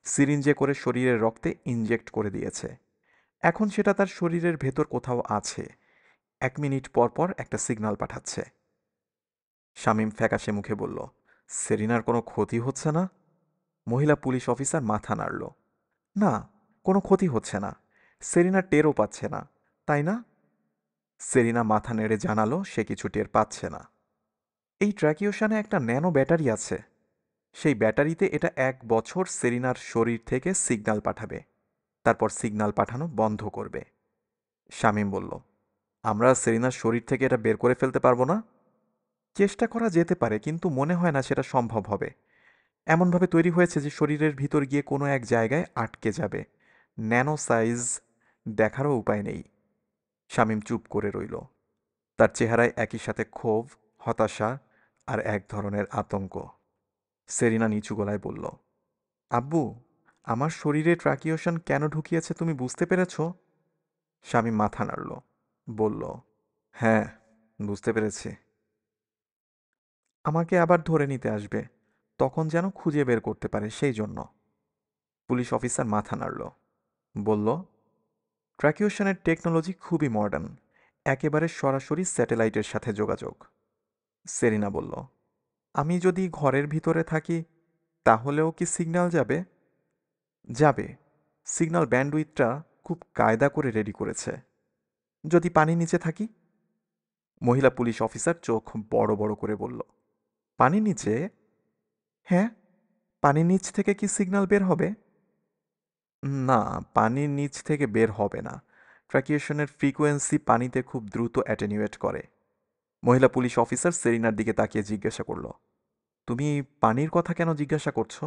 সিরিঞ্জে করে শরীরের রক্তে ইনজেক্ট করে দিয়েছে। এখন সেটা তার শরীরের ভেতর কোথাও আছে, 1 মিনিট পর পর একটা সিগন্যাল পাঠাচ্ছে। শামীম ফ্যাকাশে মুখে বলল, সেরিনার কোনো ক্ষতি হচ্ছে না? মহিলা পুলিশ অফিসার মাথা নাড়ল। না, কোনো ক্ষতি হচ্ছে না। সেরিনা টেরও পাচ্ছে না, তাই না? সেরিনা মাথা নেড়ে জানালো সে কিছু টের পাচ্ছে না। এই ট্র্যাকিওশানে একটা ন্যানো ব্যাটারি আছে। সেই ব্যাটারিতে এটা 1 বছর সেরিনার শরীর থেকে সিগন্যাল পাঠাবে, তারপর সিগন্যাল পাঠানো বন্ধ করবে। শামীম বলল, আমরা সেরিনার শরীর থেকে এটা বের করে ফেলতে পারবো না? চেষ্টা করা যেতে পারে, কিন্তু মনে হয় না সেটা সম্ভব হবে। এমনভাবে তৈরি হয়েছে যে শরীরের ভিতর গিয়ে কোনো এক জায়গায় আটকে যাবে। ন্যানো সাইজ, দেখারও উপায় নেই। শামীম চুপ করে রইল। তার চেহারায় একই সাথে ক্ষোভ, হতাশা আর এক ধরনের আতঙ্ক। সেরিনা নিচু গলায় বলল, আব্বু, আমার শরীরে ট্রাকিওশন কেন ঢুকিয়েছে তুমি বুঝতে পেরেছ? শামীম মাথা নাড়ল। বলল, হ্যাঁ, বুঝতে পেরেছি। আমাকে আবার ধরে নিতে আসবে, তখন যেন খুঁজে বের করতে পারে সেই জন্য। পুলিশ অফিসার মাথা নাড়ল। বলল, ট্র্যাকিওশনের টেকনোলজি খুবই মডার্ন, একেবারে সরাসরি স্যাটেলাইটের সাথে যোগাযোগ। সেরিনা বলল, আমি যদি ঘরের ভিতরে থাকি তাহলেও কি সিগন্যাল যাবে? যাবে। সিগন্যাল ব্যান্ডউইথটা খুব কায়দা করে রেডি করেছে। যদি পানির নিচে থাকি? মহিলা পুলিশ অফিসার চোখ বড় বড় করে বলল, পানির নিচে? হ্যাঁ, পানির নিচ থেকে কি সিগন্যাল বের হবে? না, পানির নিচ থেকে বের হবে না। ট্র্যাকিয়েশনের ফ্রিকোয়েন্সি পানিতে খুব দ্রুত অ্যাটেনিউয়েট করে। মহিলা পুলিশ অফিসার সেরিনার দিকে তাকিয়ে জিজ্ঞাসা করল, তুমি পানির কথা কেন জিজ্ঞাসা করছো?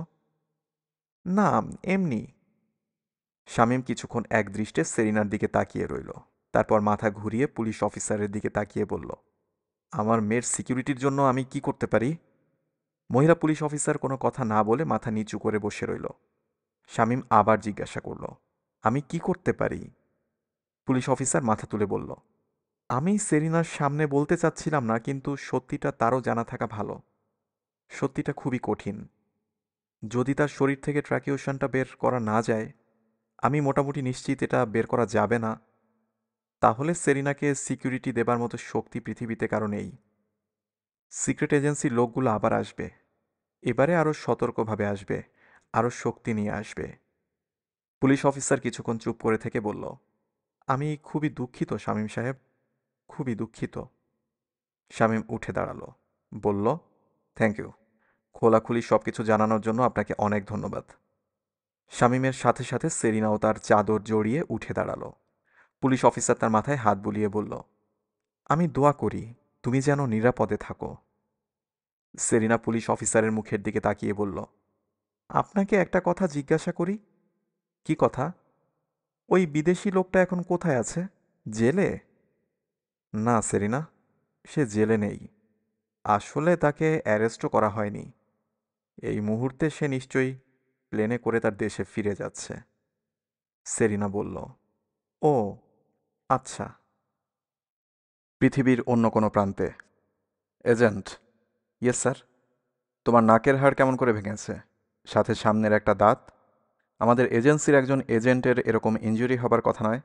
না, এমনি। শামীম কিছুক্ষণ একদৃষ্টে সেরিনার দিকে তাকিয়ে রইল। তারপর মাথা ঘুরিয়ে পুলিশ অফিসারের দিকে তাকিয়ে বলল, আমার মেয়ের সিকিউরিটির জন্য আমি কি করতে পারি? মহিলা পুলিশ অফিসার কোনো কথা না বলে মাথা নিচু করে বসে রইল। শামীম আবার জিজ্ঞাসা করল, আমি কি করতে পারি? পুলিশ অফিসার মাথা তুলে বলল, আমি সেরিনার সামনে বলতে চাচ্ছিলাম না, কিন্তু সত্যিটা তারও জানা থাকা ভালো। সত্যিটা খুবই কঠিন। যদি তার শরীর থেকে ট্র্যাকিওশনটা বের করা না যায়, আমি মোটামুটি নিশ্চিত এটা বের করা যাবে না, তাহলে সেরিনাকে সিকিউরিটি দেবার মতো শক্তি পৃথিবীতে কারো নেই। সিক্রেট এজেন্সির লোকগুলো আবার আসবে। এবারে আরও সতর্কভাবে আসবে, আরও শক্তি নিয়ে আসবে। পুলিশ অফিসার কিছুক্ষণ চুপ করে থেকে বলল, আমি খুবই দুঃখিত শামীম সাহেব, খুবই দুঃখিত। শামীম উঠে দাঁড়ালো, বলল, থ্যাংক ইউ, খোলাখুলি সব কিছু জানানোর জন্য আপনাকে অনেক ধন্যবাদ। শামীমের সাথে সাথে সেরিনাও তার চাদর জড়িয়ে উঠে দাঁড়ালো। পুলিশ অফিসার তার মাথায় হাত বুলিয়ে বলল, আমি দোয়া করি তুমি যেন নিরাপদে থাকো। সেরিনা পুলিশ অফিসারের মুখের দিকে তাকিয়ে বলল, আপনাকে একটা কথা জিজ্ঞাসা করি। কি কথা? ওই বিদেশি লোকটা এখন কোথায় আছে? জেলে? না সেরিনা, সে জেলে নেই। আসলে তাকে অ্যারেস্টও করা হয়নি। এই মুহূর্তে সে নিশ্চয়ই প্লেনে করে তার দেশে ফিরে যাচ্ছে। সেরিনা বলল, ও আচ্ছা। পৃথিবীর অন্য কোনো প্রান্তে। এজেন্ট। Yes sir. তোমার নাকের হাড় কেমন করে ভেঙেছে? সাথে সামনের একটা দাঁত? আমাদের এজেন্সির একজন এজেন্টের এরকম ইনজুরি হবার কথা নয়।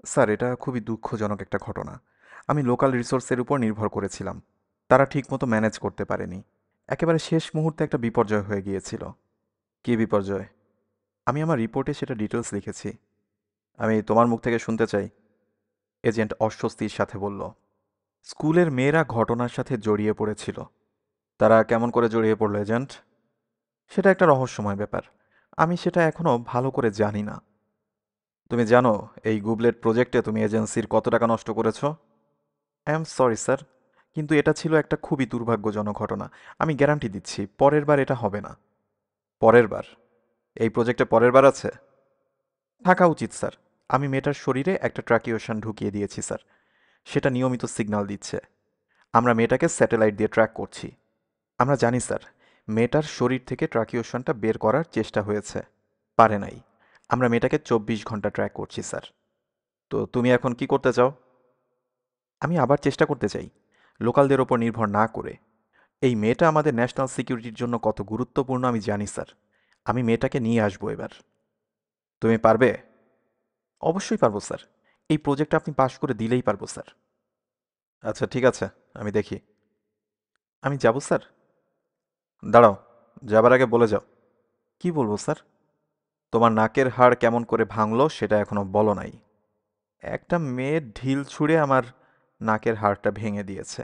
স্যার, এটা খুবই দুঃখজনক একটা ঘটনা। আমি লোকাল রিসোর্সের উপর নির্ভর করেছিলাম। তারা ঠিকমতো ম্যানেজ করতে পারেনি। একেবারে শেষ মুহূর্তে একটা বিপর্যয় হয়ে গিয়েছিল। কী বিপর্যয়? আমি আমার রিপোর্টে সেটা ডিটেলস লিখেছি। আমি তোমার মুখ থেকে শুনতে চাই। এজেন্ট অস্বস্তির সাথে বলল, স্কুলের মেয়েরা ঘটনার সাথে জড়িয়ে পড়েছিল। তারা কেমন করে জড়িয়ে পড়ল এজেন্ট? সেটা একটা রহস্যময় ব্যাপার। আমি সেটা এখনও ভালো করে জানি না। তুমি জানো এই গুবলেট প্রজেক্টে তুমি এজেন্সির কত টাকা নষ্ট করেছো? আই এম সরি স্যার, কিন্তু এটা ছিল একটা খুবই দুর্ভাগ্যজনক ঘটনা। আমি গ্যারান্টি দিচ্ছি পরের বার এটা হবে না। পরের বার? এই প্রজেক্টে পরের বার আছে? থাকা উচিত স্যার। আমি মেয়েটার শরীরে একটা ট্র্যাকিওশন ঢুকিয়ে দিয়েছি স্যার। সেটা নিয়মিত সিগন্যাল দিচ্ছে। আমরা মেয়েটাকে স্যাটেলাইট দিয়ে ট্র্যাক করছি। আমরা জানি স্যার, মেয়েটার শরীর থেকে ট্র্যাকিওশনটা বের করার চেষ্টা হয়েছে, পারে নাই। আমরা মেয়েটাকে 24 ঘন্টা ট্র্যাক করছি স্যার। তো তুমি এখন কি করতে চাও? আমি আবার চেষ্টা করতে চাই, লোকালদের ওপর নির্ভর না করে। এই মেয়েটা আমাদের ন্যাশনাল সিকিউরিটির জন্য কত গুরুত্বপূর্ণ আমি জানি স্যার। আমি মেয়েটাকে নিয়ে আসবো এবার। তুমি পারবে? অবশ্যই পারবো স্যার। এই প্রজেক্টটা আপনি পাশ করে দিলেই পারবো স্যার। আচ্ছা ঠিক আছে, আমি দেখি। আমি যাব স্যার? দাঁড়াও, যাবার আগে বলে যাও। কি বলবো স্যার? তোমার নাকের হাড় কেমন করে ভাঙলো সেটা এখনো বলো নাই। একটা মেয়ে ঢিল ছুঁড়ে আমার নাকের হাড়টা ভেঙে দিয়েছে।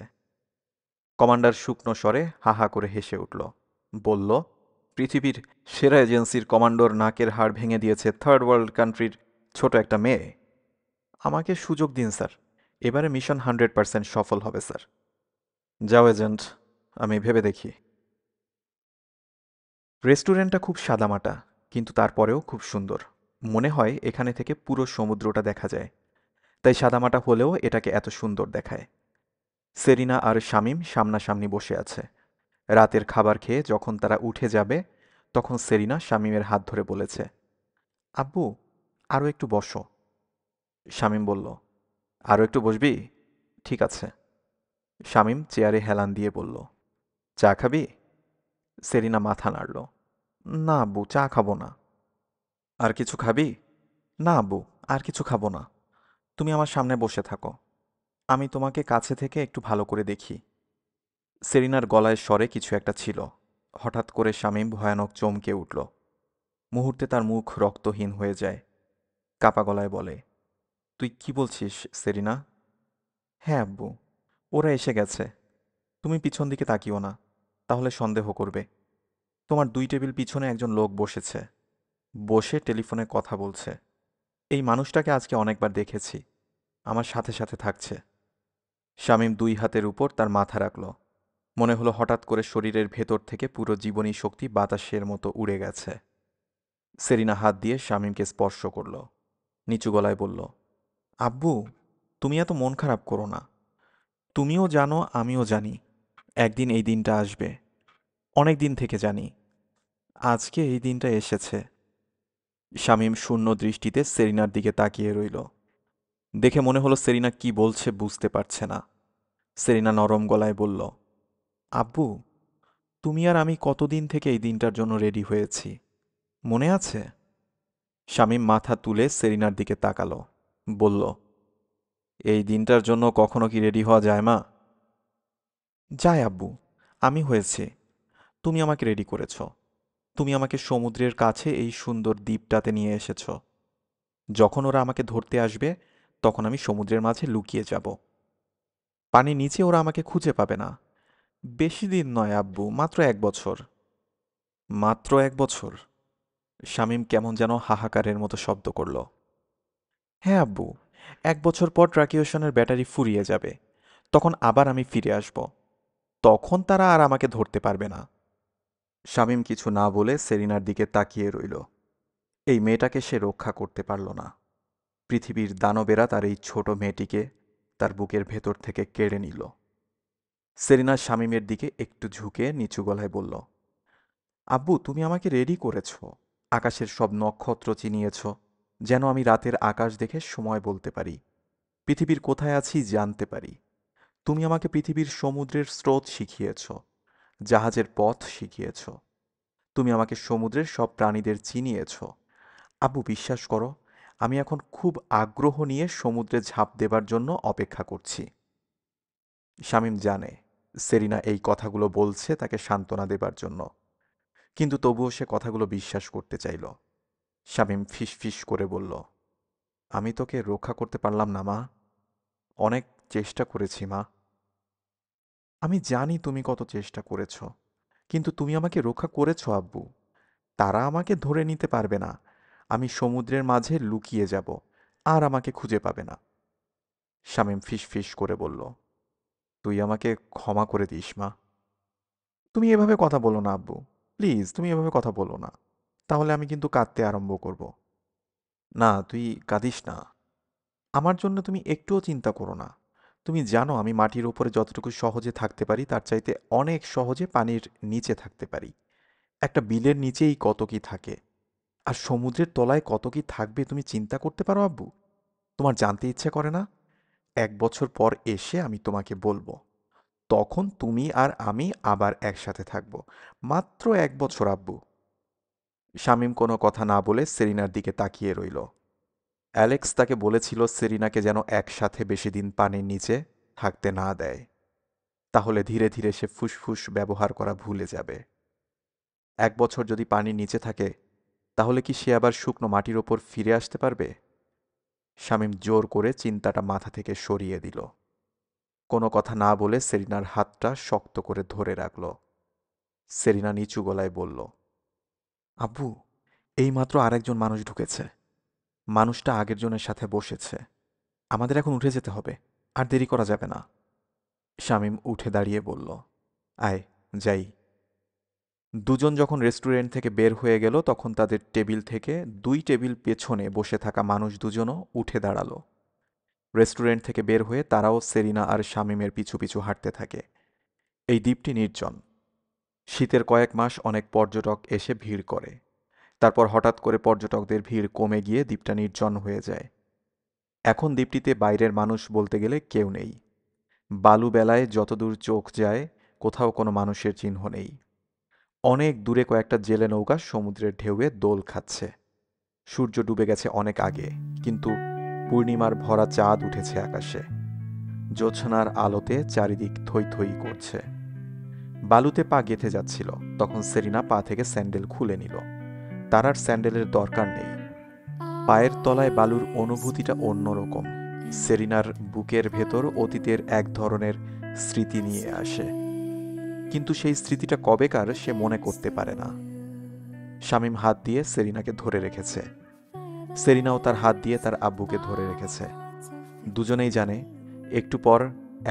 কমান্ডার শুকনো স্বরে হা হা করে হেসে উঠল, বলল, পৃথিবীর সেরা এজেন্সির কমান্ডোর নাকের হাড় ভেঙে দিয়েছে থার্ড ওয়ার্ল্ড কান্ট্রির ছোট একটা মেয়ে? আমাকে সুযোগ দিন স্যার, এবারে মিশন 100% সফল হবে স্যার। যাও এজেন্ট, আমি ভেবে দেখি। রেস্টুরেন্টটা খুব সাদামাটা, কিন্তু তারপরেও খুব সুন্দর। মনে হয় এখানে থেকে পুরো সমুদ্রটা দেখা যায়। তাই সাদামাটা হলেও এটাকে এত সুন্দর দেখায়। সেরিনা আর শামীম সামনাসামনি বসে আছে। রাতের খাবার খেয়ে যখন তারা উঠে যাবে, তখন সেরিনা শামীমের হাত ধরে বলেছে, আব্বু, আরও একটু বসো। শামীম বলল, আরও একটু বসবি? ঠিক আছে। শামীম চেয়ারে হেলান দিয়ে বলল, চা খাবি? সেরিনা মাথা নাড়ল, না আব্বু, চা খাবো না। আর কিছু খাবি? না আব্বু, আর কিছু খাবো না। তুমি আমার সামনে বসে থাকো, আমি তোমাকে কাছে থেকে একটু ভালো করে দেখি। সেরিনার গলায় স্বরে কিছু একটা ছিল। হঠাৎ করে শামীম ভয়ানক চমকে উঠল। মুহূর্তে তার মুখ রক্তহীন হয়ে যায়। কাপা গলায় বলে, তুই কি বলছিস সেরিনা? হ্যাঁ আব্বু, ওরা এসে গেছে। তুমি পিছন দিকে তাকিও না, তাহলে সন্দেহ করবে। তোমার 2 টেবিল পিছনে একজন লোক বসেছে, বসে টেলিফোনে কথা বলছে। এই মানুষটাকে আজকে অনেকবার দেখেছি, আমার সাথে সাথে থাকছে। শামীম 2 হাতের উপর তার মাথা রাখল। মনে হলো হঠাৎ করে শরীরের ভেতর থেকে পুরো জীবনী শক্তি বাতাসের মতো উড়ে গেছে। সেরিনা হাত দিয়ে শামীমকে স্পর্শ করল, নিচু গলায় বলল, আব্বু, তুমি এত মন খারাপ করো না। তুমিও জানো, আমিও জানি, একদিন এই দিনটা আসবে। অনেক দিন থেকে জানি, আজকে এই দিনটা এসেছে। শামীম শূন্য দৃষ্টিতে সেরিনার দিকে তাকিয়ে রইল। দেখে মনে হলো সেরিনা কি বলছে বুঝতে পারছে না। সেরিনা নরম গলায় বলল, আব্বু, তুমি আর আমি কতদিন থেকে এই দিনটার জন্য রেডি হয়েছি, মনে আছে? শামীম মাথা তুলে সেরিনার দিকে তাকালো, বলল, এই দিনটার জন্য কখনো কি রেডি হওয়া যায় মা? যায় আব্বু, আমি হয়েছি, তুমি আমাকে রেডি করেছ। তুমি আমাকে সমুদ্রের কাছে এই সুন্দর দ্বীপটাতে নিয়ে এসেছ। যখন ওরা আমাকে ধরতে আসবে তখন আমি সমুদ্রের মাঝে লুকিয়ে যাব। পানির নিচে ওরা আমাকে খুঁজে পাবে না। বেশি দিন নয় আব্বু, মাত্র 1 বছর। মাত্র 1 বছর? শামীম কেমন যেন হাহাকারের মতো শব্দ করল। হ্যাঁ আব্বু, 1 বছর পর ট্রাকিওশনের ব্যাটারি ফুরিয়ে যাবে। তখন আবার আমি ফিরে আসব। তখন তারা আর আমাকে ধরতে পারবে না। শামীম কিছু না বলে সেরিনার দিকে তাকিয়ে রইল। এই মেয়েটাকে সে রক্ষা করতে পারল না। পৃথিবীর দানবেরা তার এই ছোট মেয়েটিকে তার বুকের ভেতর থেকে কেড়ে নিল। সেরিনা শামীমের দিকে একটু ঝুঁকে নিচু গলায় বলল, আব্বু তুমি আমাকে রেডি করেছ। আকাশের সব নক্ষত্র চিনিয়েছ, যেন আমি রাতের আকাশ দেখে সময় বলতে পারি, পৃথিবীর কোথায় আছি জানতে পারি। তুমি আমাকে পৃথিবীর সমুদ্রের স্রোত শিখিয়েছ, জাহাজের পথ শিখিয়েছ। তুমি আমাকে সমুদ্রের সব প্রাণীদের চিনিয়েছ। আব্বু বিশ্বাস করো, আমি এখন খুব আগ্রহ নিয়ে সমুদ্রে ঝাঁপ দেবার জন্য অপেক্ষা করছি। শামীম জানে সেরিনা এই কথাগুলো বলছে তাকে সান্ত্বনা দেবার জন্য, কিন্তু তবুও সে কথাগুলো বিশ্বাস করতে চাইল। শামীম ফিসফিস করে বলল, আমি তোকে রক্ষা করতে পারলাম না মা। অনেক চেষ্টা করেছি মা। আমি জানি তুমি কত চেষ্টা করেছ, কিন্তু তুমি আমাকে রক্ষা করেছ আব্বু। তারা আমাকে ধরে নিতে পারবে না। আমি সমুদ্রের মাঝে লুকিয়ে যাব, আর আমাকে খুঁজে পাবে না। শামীম ফিসফিস করে বলল, তুই আমাকে ক্ষমা করে দিস মা। তুমি এভাবে কথা বলো না আব্বু, প্লিজ তুমি এভাবে কথা বলো না, তাহলে আমি কিন্তু কাঁদতে আরম্ভ করব। না তুই কাঁদিস না। আমার জন্য তুমি একটুও চিন্তা করো না। তুমি জানো আমি মাটির উপরে যতটুকু সহজে থাকতে পারি তার চাইতে অনেক সহজে পানির নিচে থাকতে পারি। একটা বিলের নিচেই কত কি থাকে, আর সমুদ্রের তলায় কত কি থাকবে তুমি চিন্তা করতে পারো আব্বু? তোমার জানতে ইচ্ছে করে না? 1 বছর পর এসে আমি তোমাকে বলবো, তখন তুমি আর আমি আবার একসাথে থাকব। মাত্র 1 বছর আব্বু। শামীম কোনো কথা না বলে সেরিনার দিকে তাকিয়ে রইল। অ্যালেক্স তাকে বলেছিল সেরিনাকে যেন একসাথে বেশি দিন পানির নিচে থাকতে না দেয়, তাহলে ধীরে ধীরে সে ফুসফুস ব্যবহার করা ভুলে যাবে। 1 বছর যদি পানির নিচে থাকে, তাহলে কি সে আবার শুকনো মাটির ওপর ফিরে আসতে পারবে? শামীম জোর করে চিন্তাটা মাথা থেকে সরিয়ে দিল। কোনো কথা না বলে সেরিনার হাতটা শক্ত করে ধরে রাখল। সেরিনা নিচু গলায় বলল, আব্বু, এইমাত্র আরেকজন মানুষ ঢুকেছে। মানুষটা আগের জনের সাথে বসেছে। আমাদের এখন উঠে যেতে হবে, আর দেরি করা যাবে না। শামীম উঠে দাঁড়িয়ে বলল, আয় যাই। দুজন যখন রেস্টুরেন্ট থেকে বের হয়ে গেল তখন তাদের টেবিল থেকে 2 টেবিল পেছনে বসে থাকা মানুষ দুজনও উঠে দাঁড়ালো। রেস্টুরেন্ট থেকে বের হয়ে তারাও সেরিনা আর শামীমের পিছু পিছু হাঁটতে থাকে। এই দ্বীপটি নির্জন। শীতের কয়েক মাস অনেক পর্যটক এসে ভিড় করে, তারপর হঠাৎ করে পর্যটকদের ভিড় কমে গিয়ে দ্বীপটা নির্জন হয়ে যায়। এখন দ্বীপটিতে বাইরের মানুষ বলতে গেলে কেউ নেই। বালুবেলায় যতদূর চোখ যায় কোথাও কোনো মানুষের চিহ্ন নেই। অনেক দূরে কয়েকটা জেলে নৌকা সমুদ্রের ঢেউয়ে দোল খাচ্ছে। সূর্য ডুবে গেছে অনেক আগে, কিন্তু পূর্ণিমার ভরা চাঁদ উঠেছে আকাশে। জ্যোৎস্নার আলোতে চারিদিক থই থই করছে। বালুতে পা গেঁথে যাচ্ছিল, তখন সেরিনা পা থেকে স্যান্ডেল খুলে নিল। তার আর স্যান্ডেলের দরকার নেই। পায়ের তলায় বালুর অনুভূতিটা অন্যরকম। সেরিনার বুকের ভেতর অতীতের এক ধরনের স্মৃতি নিয়ে আসে, কিন্তু সেই স্মৃতিটা কবেকার সে মনে করতে পারে না। শামীম হাত দিয়ে সেরিনাকে ধরে রেখেছে। সেরিনাও তার হাত দিয়ে তার আব্বুকে ধরে রেখেছে। দুজনেই জানে একটু পর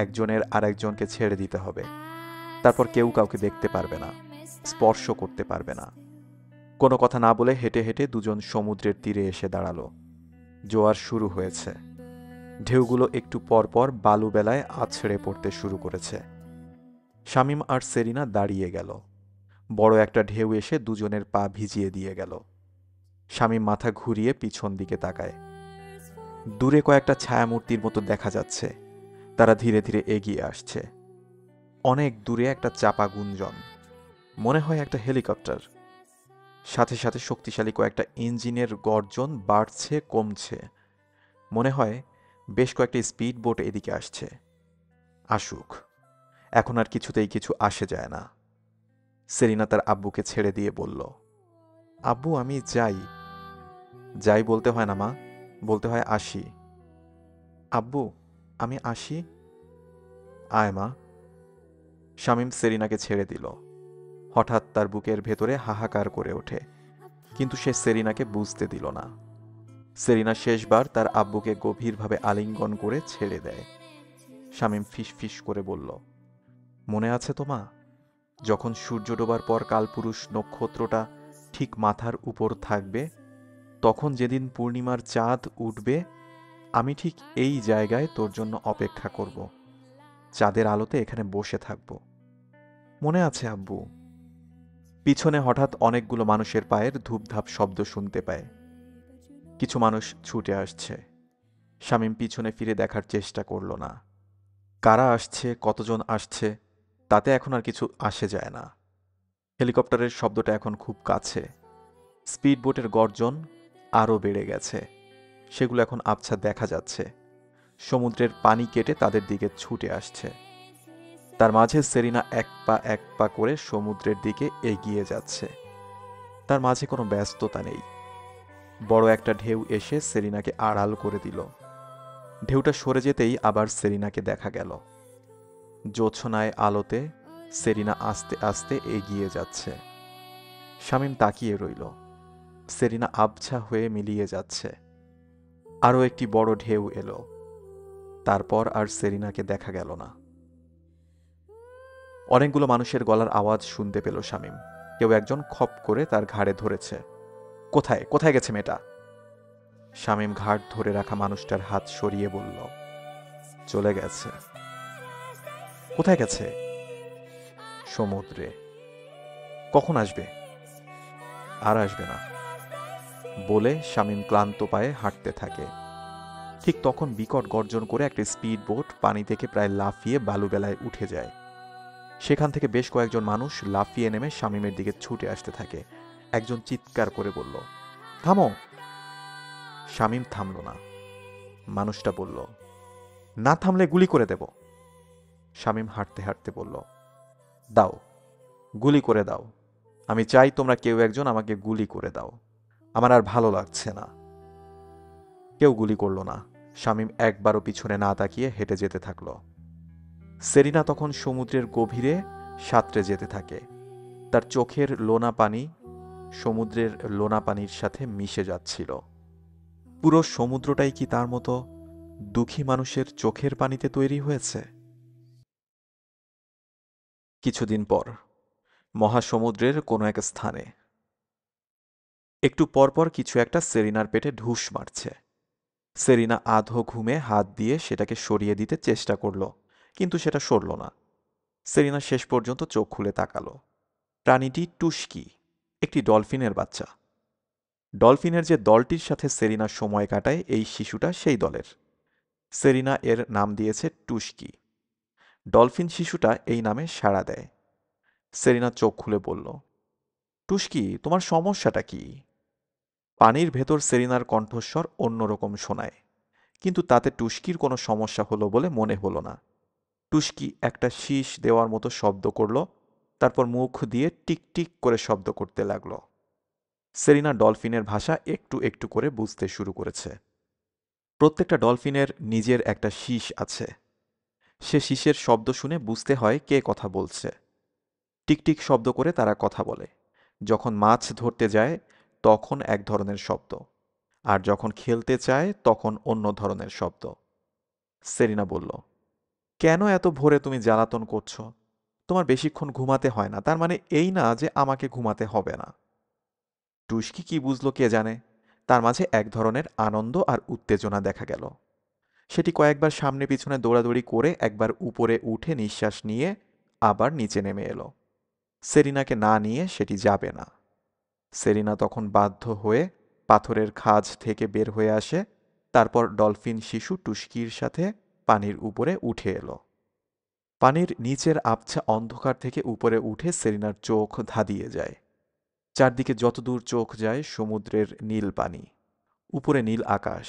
একজনের আরেকজনকে ছেড়ে দিতে হবে। তারপর কেউ কাউকে দেখতে পারবে না, স্পর্শ করতে পারবে না। কোনো কথা না বলে হেঁটে হেঁটে দুজন সমুদ্রের তীরে এসে দাঁড়ালো। জোয়ার শুরু হয়েছে। ঢেউগুলো একটু পর পর বালুবেলায় আছড়ে পড়তে শুরু করেছে। শামীম আর সেরিনা দাঁড়িয়ে গেল। বড় একটা ঢেউ এসে দুজনের পা ভিজিয়ে দিয়ে গেল। শামীম মাথা ঘুরিয়ে পিছন দিকে তাকায়। দূরে কয়েকটা ছায়ামূর্তির মতো দেখা যাচ্ছে। তারা ধীরে ধীরে এগিয়ে আসছে। অনেক দূরে একটা চাপা গুঞ্জন, মনে হয় একটা হেলিকপ্টার। সাথে সাথে শক্তিশালী কয়েকটা ইঞ্জিনের গর্জন বাড়ছে কমছে। মনে হয় বেশ কয়েকটা স্পিড বোট এদিকে আসছে। আসুক, এখন আর কিছুতেই কিছু আসে যায় না। সেরিনা তার আব্বুকে ছেড়ে দিয়ে বলল, আব্বু আমি যাই। যাই বলতে হয় না মা, বলতে হয় আসি। আব্বু আমি আসি। আয় মা। শামীম সেরিনাকে ছেড়ে দিল। হঠাৎ তার বুকের ভেতরে হাহাকার করে ওঠে, কিন্তু সে সেরিনাকে বুঝতে দিল না। সেরিনা শেষবার তার আব্বুকে গভীরভাবে আলিঙ্গন করে ছেড়ে দেয়। শামীম ফিস ফিস করে বলল, মনে আছে তো মা, যখন সূর্য ডোবার পর কালপুরুষ নক্ষত্রটা ঠিক মাথার উপর থাকবে, তখন যেদিন পূর্ণিমার চাঁদ উঠবে, আমি ঠিক এই জায়গায় তোর জন্য অপেক্ষা করব। চাঁদের আলোতে এখানে বসে থাকব। মনে আছে আব্বু? পিছনে হঠাৎ অনেকগুলো মানুষের পায়ের ধূপধাপ শব্দ শুনতে পায়। কিছু মানুষ ছুটে আসছে। শামীম পিছনে ফিরে দেখার চেষ্টা করল না। কারা আসছে, কতজন আসছে, তাতে এখন আর কিছু আসে যায় না। হেলিকপ্টারের শব্দটা এখন খুব কাছে। স্পিডবোটের গর্জন আরও বেড়ে গেছে। সেগুলো এখন আবছা দেখা যাচ্ছে। সমুদ্রের পানি কেটে তাদের দিকে ছুটে আসছে। তার মাঝে সেরিনা এক পা করে সমুদ্রের দিকে এগিয়ে যাচ্ছে। তার মাঝে কোনো ব্যস্ততা নেই। বড় একটা ঢেউ এসে সেরিনাকে আড়াল করে দিল। ঢেউটা সরে যেতেই আবার সেরিনাকে দেখা গেল। জ্যোৎস্নায় আলোতে সেরিনা আস্তে আস্তে এগিয়ে যাচ্ছে। শামীম তাকিয়ে রইল। সেরিনা আবছা হয়ে মিলিয়ে যাচ্ছে। আরও একটি বড় ঢেউ এলো। তারপর আর সেরিনাকে দেখা গেল না। অনেকগুলো মানুষের গলার আওয়াজ শুনতে পেল শামীম। কেউ একজন খপ করে তার ঘাড়ে ধরেছে। কোথায় কোথায় গেছে মেয়েটা? শামীম ঘাড় ধরে রাখা মানুষটার হাত সরিয়ে বলল, চলে গেছে। কোথায় গেছে? সমুদ্রে। কখন আসবে? আর আসবে না, বলে শামীম ক্লান্ত পায়ে হাঁটতে থাকে। ঠিক তখন বিকট গর্জন করে একটা স্পিড বোট পানি থেকে প্রায় লাফিয়ে বালুবেলায় উঠে যায়। সেখান থেকে বেশ কয়েকজন মানুষ লাফিয়ে নেমে শামীমের দিকে ছুটে আসতে থাকে। একজন চিৎকার করে বলল, থামো। শামীম থামল না। মানুষটা বলল, না থামলে গুলি করে দেব। শামীম হাঁটতে হাঁটতে বলল, দাও, গুলি করে দাও। আমি চাই তোমরা কেউ একজন আমাকে গুলি করে দাও। আমার আর ভালো লাগছে না। কেউ গুলি করল না। শামীম একবারও পিছনে না তাকিয়ে হেঁটে যেতে থাকল। সেরিনা তখন সমুদ্রের গভীরে সাঁতরে যেতে থাকে। তার চোখের লোনা পানি সমুদ্রের লোনা পানির সাথে মিশে যাচ্ছিল। পুরো সমুদ্রটাই কি তার মতো দুঃখী মানুষের চোখের পানিতে তৈরি হয়েছে? কিছুদিন পর মহাসমুদ্রের কোনো এক স্থানে একটু পরপর কিছু একটা সেরিনার পেটে ঢুস মারছে। সেরিনা আধো ঘুমে হাত দিয়ে সেটাকে সরিয়ে দিতে চেষ্টা করল, কিন্তু সেটা সরল না। সেরিনা শেষ পর্যন্ত চোখ খুলে তাকালো। প্রাণীটি টুস্কি, একটি ডলফিনের বাচ্চা। ডলফিনের যে দলটির সাথে সেরিনা সময় কাটায়, এই শিশুটা সেই দলের। সেরিনা এর নাম দিয়েছে টুস্কি। ডলফিন শিশুটা এই নামে সাড়া দেয়। সেরিনা চোখ খুলে বলল, টুস্কি তোমার সমস্যাটা কি? পানির ভেতর সেরিনার কণ্ঠস্বর অন্যরকম শোনায়, কিন্তু তাতে টুস্কির কোনো সমস্যা হলো বলে মনে হলো না। টুস্কি একটা শীষ দেওয়ার মতো শব্দ করল, তারপর মুখ দিয়ে টিক টিক করে শব্দ করতে লাগল। সেরিনা ডলফিনের ভাষা একটু একটু করে বুঝতে শুরু করেছে। প্রত্যেকটা ডলফিনের নিজের একটা শীষ আছে। সে শীষের শব্দ শুনে বুঝতে হয় কে কথা বলছে। টিকটিক শব্দ করে তারা কথা বলে। যখন মাছ ধরতে যায় তখন এক ধরনের শব্দ, আর যখন খেলতে চায় তখন অন্য ধরনের শব্দ। সেরিনা বলল, কেন এত ভোরে তুমি জ্বালাতন করছো? তোমার বেশিক্ষণ ঘুমাতে হয় না, তার মানে এই না যে আমাকে ঘুমাতে হবে না। টুস্কি কি বুঝলো কে জানে, তার মাঝে এক ধরনের আনন্দ আর উত্তেজনা দেখা গেল। সেটি কয়েকবার সামনে পিছনে দৌড়াদৌড়ি করে একবার উপরে উঠে নিঃশ্বাস নিয়ে আবার নিচে নেমে এলো। সেরিনাকে না নিয়ে সেটি যাবে না। সেরিনা তখন বাধ্য হয়ে পাথরের খাঁজ থেকে বের হয়ে আসে। তারপর ডলফিন শিশু টুস্কির সাথে পানির উপরে উঠে এলো। পানির নিচের আবছা অন্ধকার থেকে উপরে উঠে সেরিনার চোখ ধাঁধিয়ে যায়। চারদিকে যতদূর চোখ যায় সমুদ্রের নীল পানি, উপরে নীল আকাশ।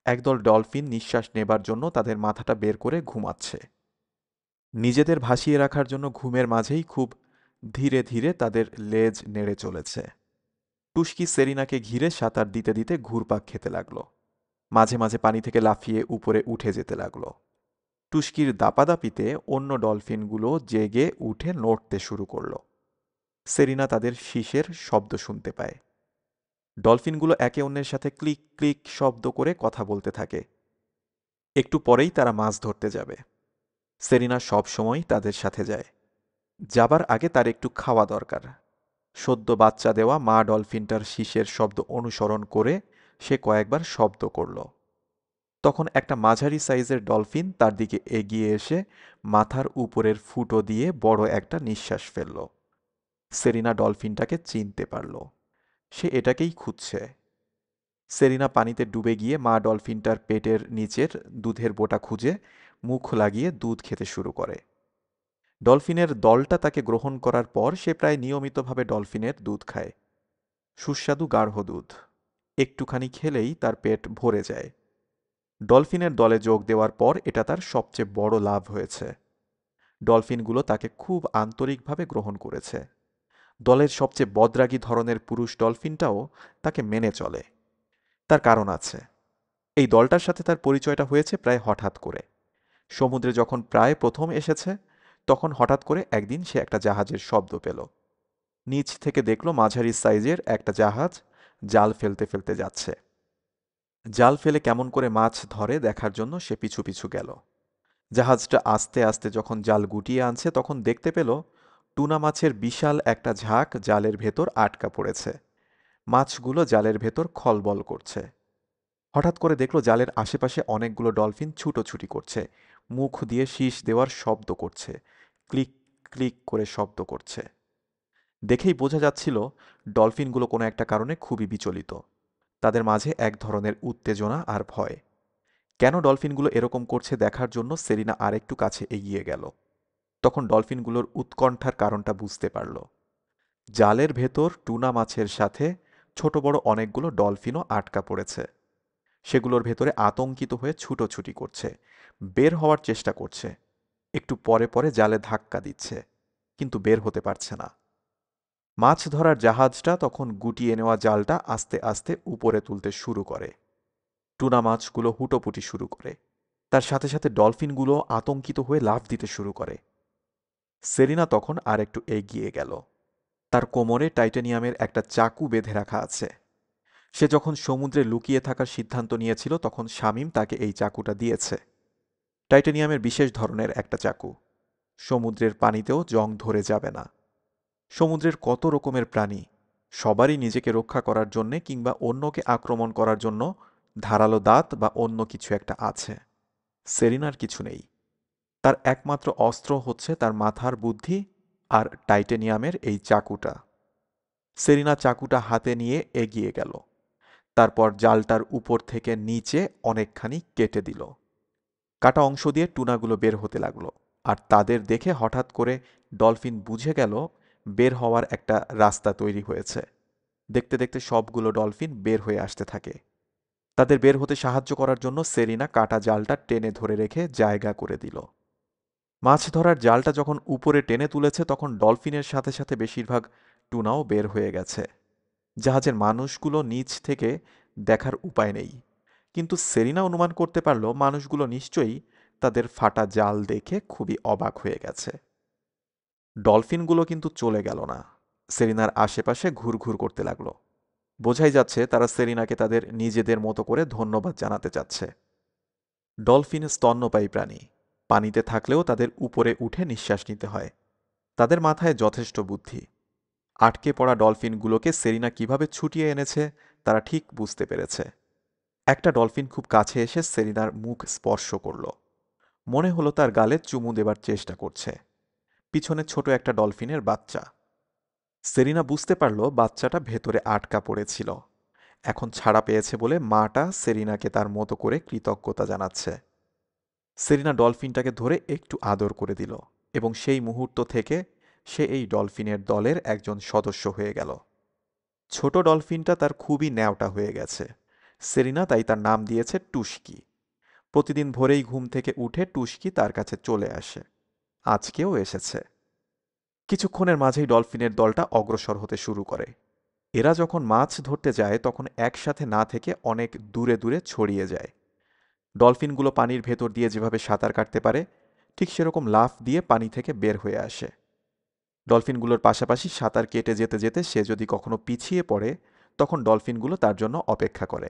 একদল ডলফিন নিঃশ্বাস নেবার জন্য তাদের মাথাটা বের করে ঘুমাচ্ছে। নিজেদের ভাসিয়ে রাখার জন্য ঘুমের মাঝেই খুব ধীরে ধীরে তাদের লেজ নেড়ে চলেছে। টুস্কি সেরিনাকে ঘিরে সাঁতার দিতে দিতে ঘুরপাক খেতে লাগলো। মাঝে মাঝে পানি থেকে লাফিয়ে উপরে উঠে যেতে লাগলো। টুস্কির দাপাদাপিতে অন্য ডলফিনগুলো জেগে উঠে নড়তে শুরু করলো। সেরিনা তাদের শীষের শব্দ শুনতে পায়। ডলফিনগুলো একে অন্যের সাথে ক্লিক ক্লিক শব্দ করে কথা বলতে থাকে। একটু পরেই তারা মাছ ধরতে যাবে। সেরিনা সব সময় তাদের সাথে যায়। যাবার আগে তার একটু খাওয়া দরকার। সদ্য বাচ্চা দেওয়া মা ডলফিনটার শীষের শব্দ অনুসরণ করে সে কয়েকবার শব্দ করল। তখন একটা মাঝারি সাইজের ডলফিন তার দিকে এগিয়ে এসে মাথার উপরের ফুটো দিয়ে বড় একটা নিঃশ্বাস ফেলল। সেরিনা ডলফিনটাকে চিনতে পারল। সে এটাকেই খুঁজছে। সেরিনা পানিতে ডুবে গিয়ে মা ডলফিনটার পেটের নিচের দুধের বোঁটা খুঁজে মুখ লাগিয়ে দুধ খেতে শুরু করে। ডলফিনের দলটা তাকে গ্রহণ করার পর সে প্রায় নিয়মিতভাবে ডলফিনের দুধ খায়। সুস্বাদু গাঢ় দুধ। একটুখানি খেলেই তার পেট ভরে যায়। ডলফিনের দলে যোগ দেওয়ার পর এটা তার সবচেয়ে বড় লাভ হয়েছে। ডলফিনগুলো তাকে খুব আন্তরিকভাবে গ্রহণ করেছে। দলের সবচেয়ে বদরাগী ধরনের পুরুষ ডলফিনটাও তাকে মেনে চলে। তার কারণ আছে। এই দলটার সাথে তার পরিচয়টা হয়েছে প্রায় হঠাৎ করে। সমুদ্রে যখন প্রায় প্রথম এসেছে, তখন হঠাৎ করে একদিন সে একটা জাহাজের শব্দ পেল। নিচ থেকে দেখল মাঝারি সাইজের একটা জাহাজ জাল ফেলতে ফেলতে যাচ্ছে। জাল ফেলে কেমন করে মাছ ধরে দেখার জন্য সে পিছু পিছু গেল। জাহাজটা আস্তে আস্তে যখন জাল গুটিয়ে আনছে তখন দেখতে পেল টুনা মাছের বিশাল একটা ঝাঁক জালের ভেতর আটকা পড়েছে। মাছগুলো জালের ভেতর খলবল করছে। হঠাৎ করে দেখল জালের আশেপাশে অনেকগুলো ডলফিন ছুটোছুটি করছে, মুখ দিয়ে শীষ দেওয়ার শব্দ করছে, ক্লিক ক্লিক করে শব্দ করছে। দেখেই বোঝা যাচ্ছিল ডলফিনগুলো কোনো একটা কারণে খুবই বিচলিত। তাদের মাঝে এক ধরনের উত্তেজনা আর ভয়। কেন ডলফিনগুলো এরকম করছে দেখার জন্য সেরিনা আরেকটু কাছে এগিয়ে গেল। তখন ডলফিনগুলোর উৎকণ্ঠার কারণটা বুঝতে পারল। জালের ভেতর টুনা মাছের সাথে ছোট বড় অনেকগুলো ডলফিনও আটকা পড়েছে। সেগুলোর ভেতরে আতঙ্কিত হয়ে ছুটোছুটি করছে, বের হওয়ার চেষ্টা করছে। একটু পরে পরে জালে ধাক্কা দিচ্ছে, কিন্তু বের হতে পারছে না। মাছ ধরার জাহাজটা তখন গুটিয়ে নেওয়া জালটা আস্তে আস্তে উপরে তুলতে শুরু করে। টুনা মাছগুলো হুটোপুটি শুরু করে। তার সাথে সাথে ডলফিনগুলো আতঙ্কিত হয়ে লাফ দিতে শুরু করে। সেরিনা তখন আর একটু এগিয়ে গেল। তার কোমরে টাইটানিয়ামের একটা চাকু বেঁধে রাখা আছে। সে যখন সমুদ্রে লুকিয়ে থাকার সিদ্ধান্ত নিয়েছিল তখন শামীম তাকে এই চাকুটা দিয়েছে। টাইটানিয়ামের বিশেষ ধরনের একটা চাকু। সমুদ্রের পানিতেও জং ধরে যাবে না। সমুদ্রের কত রকমের প্রাণী, সবারই নিজেকে রক্ষা করার জন্যে কিংবা অন্যকে আক্রমণ করার জন্য ধারালো দাঁত বা অন্য কিছু একটা আছে। সেরিনার কিছু নেই। তার একমাত্র অস্ত্র হচ্ছে তার মাথার বুদ্ধি আর টাইটানিয়ামের এই চাকুটা। সেরিনা চাকুটা হাতে নিয়ে এগিয়ে গেল। তারপর জালটার উপর থেকে নিচে অনেকখানি কেটে দিল। কাটা অংশ দিয়ে টুনাগুলো বের হতে লাগলো। আর তাদের দেখে হঠাৎ করে ডলফিন বুঝে গেল বের হওয়ার একটা রাস্তা তৈরি হয়েছে। দেখতে দেখতে সবগুলো ডলফিন বের হয়ে আসতে থাকে। তাদের বের হতে সাহায্য করার জন্য সেরিনা কাটা জালটা টেনে ধরে রেখে জায়গা করে দিল। মাছ ধরার জালটা যখন উপরে টেনে তুলেছে তখন ডলফিনের সাথে সাথে বেশিরভাগ টুনাও বের হয়ে গেছে। জাহাজের মানুষগুলো নিচ থেকে দেখার উপায় নেই, কিন্তু সেরিনা অনুমান করতে পারল মানুষগুলো নিশ্চয়ই তাদের ফাটা জাল দেখে খুবই অবাক হয়ে গেছে। ডলফিনগুলো কিন্তু চলে গেল না, সেরিনার আশেপাশে ঘুরঘুর করতে লাগলো। বোঝাই যাচ্ছে তারা সেরিনাকে তাদের নিজেদের মতো করে ধন্যবাদ জানাতে চাচ্ছে। ডলফিন স্তন্যপায়ী প্রাণী। পানিতে থাকলেও তাদের উপরে উঠে নিঃশ্বাস নিতে হয়। তাদের মাথায় যথেষ্ট বুদ্ধি। আটকে পড়া ডলফিনগুলোকে সেরিনা কিভাবে ছুটিয়ে এনেছে তারা ঠিক বুঝতে পেরেছে। একটা ডলফিন খুব কাছে এসে সেরিনার মুখ স্পর্শ করল। মনে হলো তার গালে চুমু দেবার চেষ্টা করছে। পিছনে ছোট একটা ডলফিনের বাচ্চা। সেরিনা বুঝতে পারল বাচ্চাটা ভেতরে আটকা পড়েছিল। এখন ছাড়া পেয়েছে বলে মাটা সেরিনাকে তার মতো করে কৃতজ্ঞতা জানাচ্ছে। সেরিনা ডলফিনটাকে ধরে একটু আদর করে দিল এবং সেই মুহূর্ত থেকে সে এই ডলফিনের দলের একজন সদস্য হয়ে গেল। ছোট ডলফিনটা তার খুবই ন্যাওটা হয়ে গেছে। সেরিনা তাই তার নাম দিয়েছে টুস্কি। প্রতিদিন ভোরেই ঘুম থেকে উঠে টুস্কি তার কাছে চলে আসে। আজকেও এসেছে। কিছুক্ষণের মাঝেই ডলফিনের দলটা অগ্রসর হতে শুরু করে। এরা যখন মাছ ধরতে যায় তখন একসাথে না থেকে অনেক দূরে দূরে ছড়িয়ে যায়। ডলফিনগুলো পানির ভেতর দিয়ে যেভাবে সাঁতার কাটতে পারে, ঠিক সেরকম লাফ দিয়ে পানি থেকে বের হয়ে আসে। ডলফিনগুলোর পাশাপাশি সাঁতার কেটে যেতে যেতে সে যদি কখনো পিছিয়ে পড়ে, তখন ডলফিনগুলো তার জন্য অপেক্ষা করে।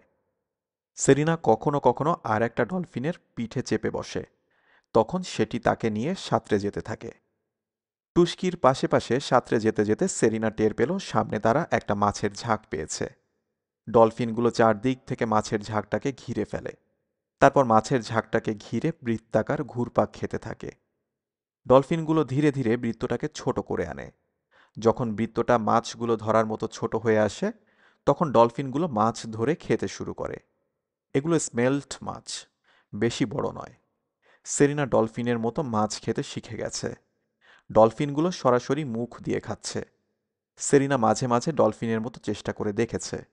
সেরিনা কখনো কখনো আর একটা ডলফিনের পিঠে চেপে বসে, তখন সেটি তাকে নিয়ে সাঁতরে যেতে থাকে। টুস্কির পাশে পাশে সাঁতরে যেতে যেতে সেরিনা টের পেল সামনে তারা একটা মাছের ঝাঁক পেয়েছে। ডলফিনগুলো চারদিক থেকে মাছের ঝাঁকটাকে ঘিরে ফেলে, তারপর মাছের ঝাঁকটাকে ঘিরে বৃত্তাকার ঘুরপাক খেতে থাকে। ডলফিনগুলো ধীরে ধীরে বৃত্তটাকে ছোট করে আনে। যখন বৃত্তটা মাছগুলো ধরার মতো ছোট হয়ে আসে, তখন ডলফিনগুলো মাছ ধরে খেতে শুরু করে। এগুলো স্মেল্ট মাছ, বেশি বড় নয়। সেরিনা ডলফিনের মতো মাছ খেতে শিখে গেছে। ডলফিনগুলো সরাসরি মুখ দিয়ে খাচ্ছে। সেরিনা মাঝে মাঝে ডলফিনের মতো চেষ্টা করে দেখেছে,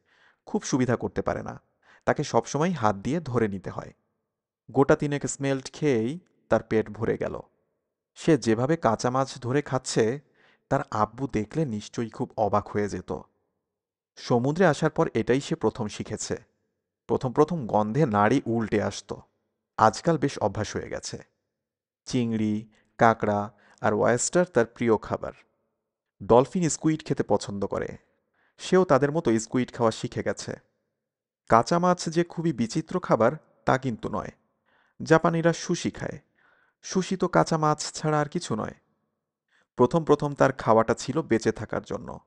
খুব সুবিধা করতে পারে না, তাকে সবসময় হাত দিয়ে ধরে নিতে হয়। গোটা তিনেক স্মেল্ট খেয়েই তার পেট ভরে গেল। সে যেভাবে কাঁচা মাছ ধরে খাচ্ছে, তার আব্বু দেখলে নিশ্চয়ই খুব অবাক হয়ে যেত। সমুদ্রে আসার পর এটাই সে প্রথম শিখেছে। প্রথম প্রথম গন্ধে নাড়ি উল্টে আসতো। আজকাল বেশ অভ্যাস হয়ে গেছে। চিংড়ি, কাঁকড়া আর ওয়েস্টার তার প্রিয় খাবার। ডলফিন স্কুইড খেতে পছন্দ করে। সেও তাদের মতো স্কুইড খাওয়া শিখে গেছে। কাঁচা মাছ যে খুবই বিচিত্র খাবার তা কিন্তু নয়। জাপানিরা সুশি খায়। সুশি তো কাঁচা মাছ ছাড়া আর কিছু নয়। প্রথম প্রথম তার খাওয়াটা ছিল বেঁচে থাকার জন্য।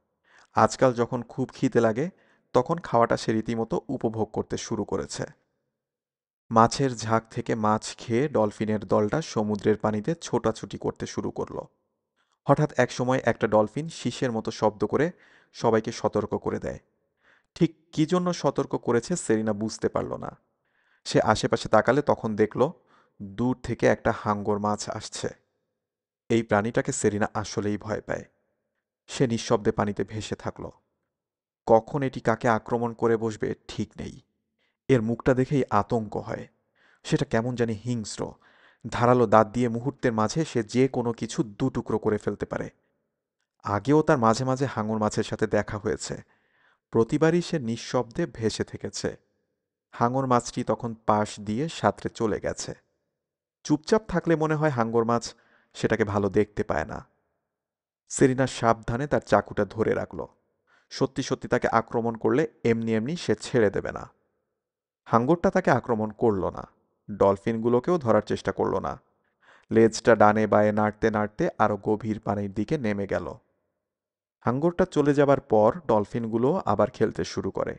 আজকাল যখন খুব খিদে লাগে, তখন খাওয়াটা সে রীতিমতো উপভোগ করতে শুরু করেছে। মাছের ঝাঁক থেকে মাছ খেয়ে ডলফিনের দলটা সমুদ্রের পানিতে ছোটাছুটি করতে শুরু করলো। হঠাৎ একসময় একটা ডলফিন শীষের মতো শব্দ করে সবাইকে সতর্ক করে দেয়। ঠিক কী জন্য সতর্ক করেছে সেরিনা বুঝতে পারল না। সে আশেপাশে তাকালে তখন দেখল দূর থেকে একটা হাঙ্গর মাছ আসছে। এই প্রাণীটাকে সেরিনা আসলেই ভয় পায়। সে নিঃশব্দে পানিতে ভেসে থাকল। কখন এটি কাকে আক্রমণ করে বসবে ঠিক নেই। এর মুখটা দেখেই আতঙ্ক হয়। সেটা কেমন জানি হিংস্র। ধারালো দাঁত দিয়ে মুহূর্তের মাঝে সে যে কোনো কিছু দুটুকরো করে ফেলতে পারে। আগেও তার মাঝে মাঝে হাঙর মাছের সাথে দেখা হয়েছে। প্রতিবারই সে নিঃশব্দে ভেসে থেকেছে। হাঙর মাছটি তখন পাশ দিয়ে সাঁতরে চলে গেছে। চুপচাপ থাকলে মনে হয় হাঙ্গর মাছ সেটাকে ভালো দেখতে পায় না। সেরিনা সাবধানে তার চাকুটা ধরে রাখল। সত্যি সত্যি তাকে আক্রমণ করলে এমনি এমনি সে ছেড়ে দেবে না। হাঙ্গরটা তাকে আক্রমণ করল না। ডলফিনগুলোকেও ধরার চেষ্টা করল না। লেজটা ডানে বায়ে নাড়তে নাড়তে আরো গভীর পানির দিকে নেমে গেল। হাঙ্গরটা চলে যাবার পর ডলফিনগুলো আবার খেলতে শুরু করে।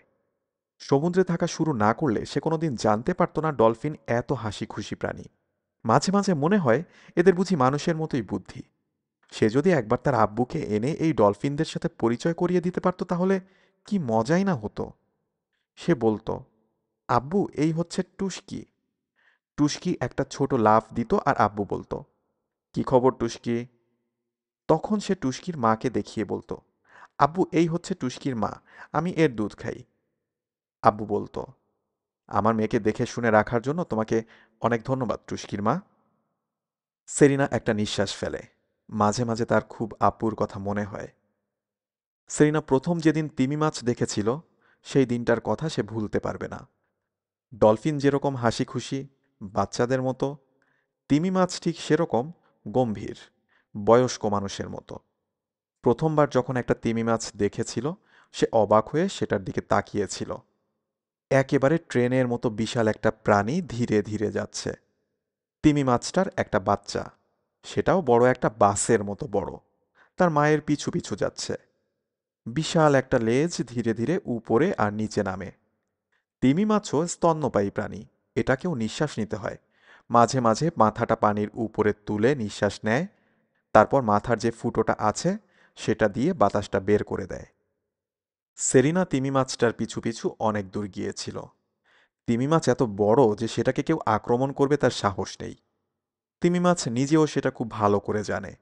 সমুদ্রে থাকা শুরু না করলে সে কোনোদিন জানতে পারত না ডলফিন এত হাসি খুশি প্রাণী। মাঝে মাঝে মনে হয় এদের বুঝি মানুষের মতোই বুদ্ধি। সে যদি একবার তার আব্বুকে এনে এই ডলফিনদের সাথে পরিচয় করিয়ে দিতে পারত তাহলে কি মজাই না হতো। সে বলতো, আব্বু এই হচ্ছে টুস্কি। টুস্কি একটা ছোট লাফ দিত আর আব্বু বলতো, কি খবর টুস্কি? তখন সে টুস্কির মাকে দেখিয়ে বলতো, আব্বু এই হচ্ছে টুস্কির মা, আমি এর দুধ খাই। আব্বু বলতো, আমার মেয়েকে দেখে শুনে রাখার জন্য তোমাকে অনেক ধন্যবাদ টুস্কির মা। সেরিনা একটা নিঃশ্বাস ফেলে। মাঝে মাঝে তার খুব আব্বুর কথা মনে হয়। সেরিনা প্রথম যেদিন তিমি মাছ দেখেছিল, সেই দিনটার কথা সে ভুলতে পারবে না। ডলফিন যেরকম হাসি খুশি, বাচ্চাদের মতো, তিমি মাছ ঠিক সেরকম গম্ভীর, বয়স্ক মানুষের মতো। প্রথমবার যখন একটা তিমি মাছ দেখেছিল, সে অবাক হয়ে সেটার দিকে তাকিয়েছিল। একেবারে ট্রেনের মতো বিশাল একটা প্রাণী ধীরে ধীরে যাচ্ছে। তিমি মাছটার একটা বাচ্চা, সেটাও বড় একটা বাসের মতো বড়, তার মায়ের পিছু পিছু যাচ্ছে। বিশাল একটা লেজ ধীরে ধীরে উপরে আর নিচে নামে। তিমি মাছও স্তন্যপায়ী প্রাণী, এটাকেও নিঃশ্বাস নিতে হয়। মাঝে মাঝে মাথাটা পানির উপরে তুলে নিঃশ্বাস নেয়, তারপর মাথার যে ফুটোটা আছে সেটা দিয়ে বাতাসটা বের করে দেয়। সেরিনা তিমি মাছটার পিছু পিছু অনেক দূর গিয়েছিল। তিমি মাছ এত বড় যে সেটাকে কেউ আক্রমণ করবে তার সাহস নেই। তিমি মাছ নিজেও সেটা খুব ভালো করে জানে।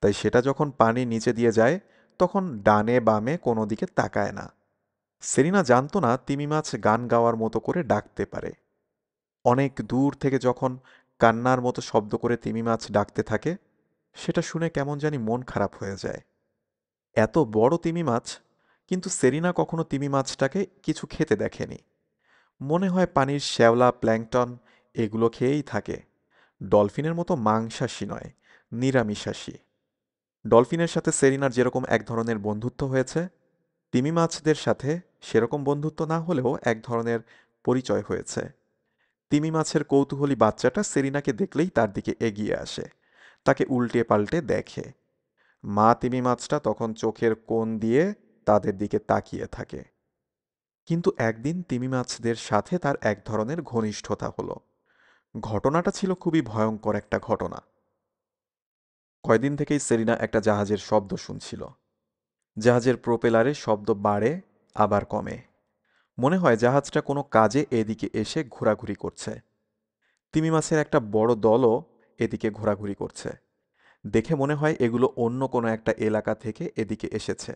তাই সেটা যখন পানির নিচে দিয়ে যায়, তখন ডানে বামে কোনো দিকে তাকায় না। সেরিনা জানত না তিমি মাছ গান গাওয়ার মতো করে ডাকতে পারে। অনেক দূর থেকে যখন কান্নার মতো শব্দ করে তিমি মাছ ডাকতে থাকে, সেটা শুনে কেমন জানি মন খারাপ হয়ে যায়। এত বড় তিমি মাছ, কিন্তু সেরিনা কখনো তিমি মাছটাকে কিছু খেতে দেখেনি। মনে হয় পানির শ্যাওলা, প্ল্যাঙ্কটন এগুলো খেয়েই থাকে। ডলফিনের মতো মাংসাশী নয়, নিরামিষাশী। ডলফিনের সাথে সেরিনার যেরকম এক ধরনের বন্ধুত্ব হয়েছে, তিমি মাছদের সাথে সেরকম বন্ধুত্ব না হলেও এক ধরনের পরিচয় হয়েছে। তিমি মাছের কৌতূহলী বাচ্চাটা সেরিনাকে দেখলেই তার দিকে এগিয়ে আসে, তাকে উল্টে পাল্টে দেখে। মা তিমি মাছটা তখন চোখের কোণ দিয়ে তাদের দিকে তাকিয়ে থাকে। কিন্তু একদিন তিমি মাছদের সাথে তার এক ধরনের ঘনিষ্ঠতা হলো। ঘটনাটা ছিল খুবই ভয়ঙ্কর একটা ঘটনা। কয়দিন থেকেই সেরিনা একটা জাহাজের শব্দ শুনছিল। জাহাজের প্রোপেলারে শব্দ বাড়ে, আবার কমে। মনে হয় জাহাজটা কোনো কাজে এদিকে এসে ঘোরাঘুরি করছে। তিমি মাছের একটা বড় দলও এদিকে ঘোরাঘুরি করছে। দেখে মনে হয় এগুলো অন্য কোনো একটা এলাকা থেকে এদিকে এসেছে।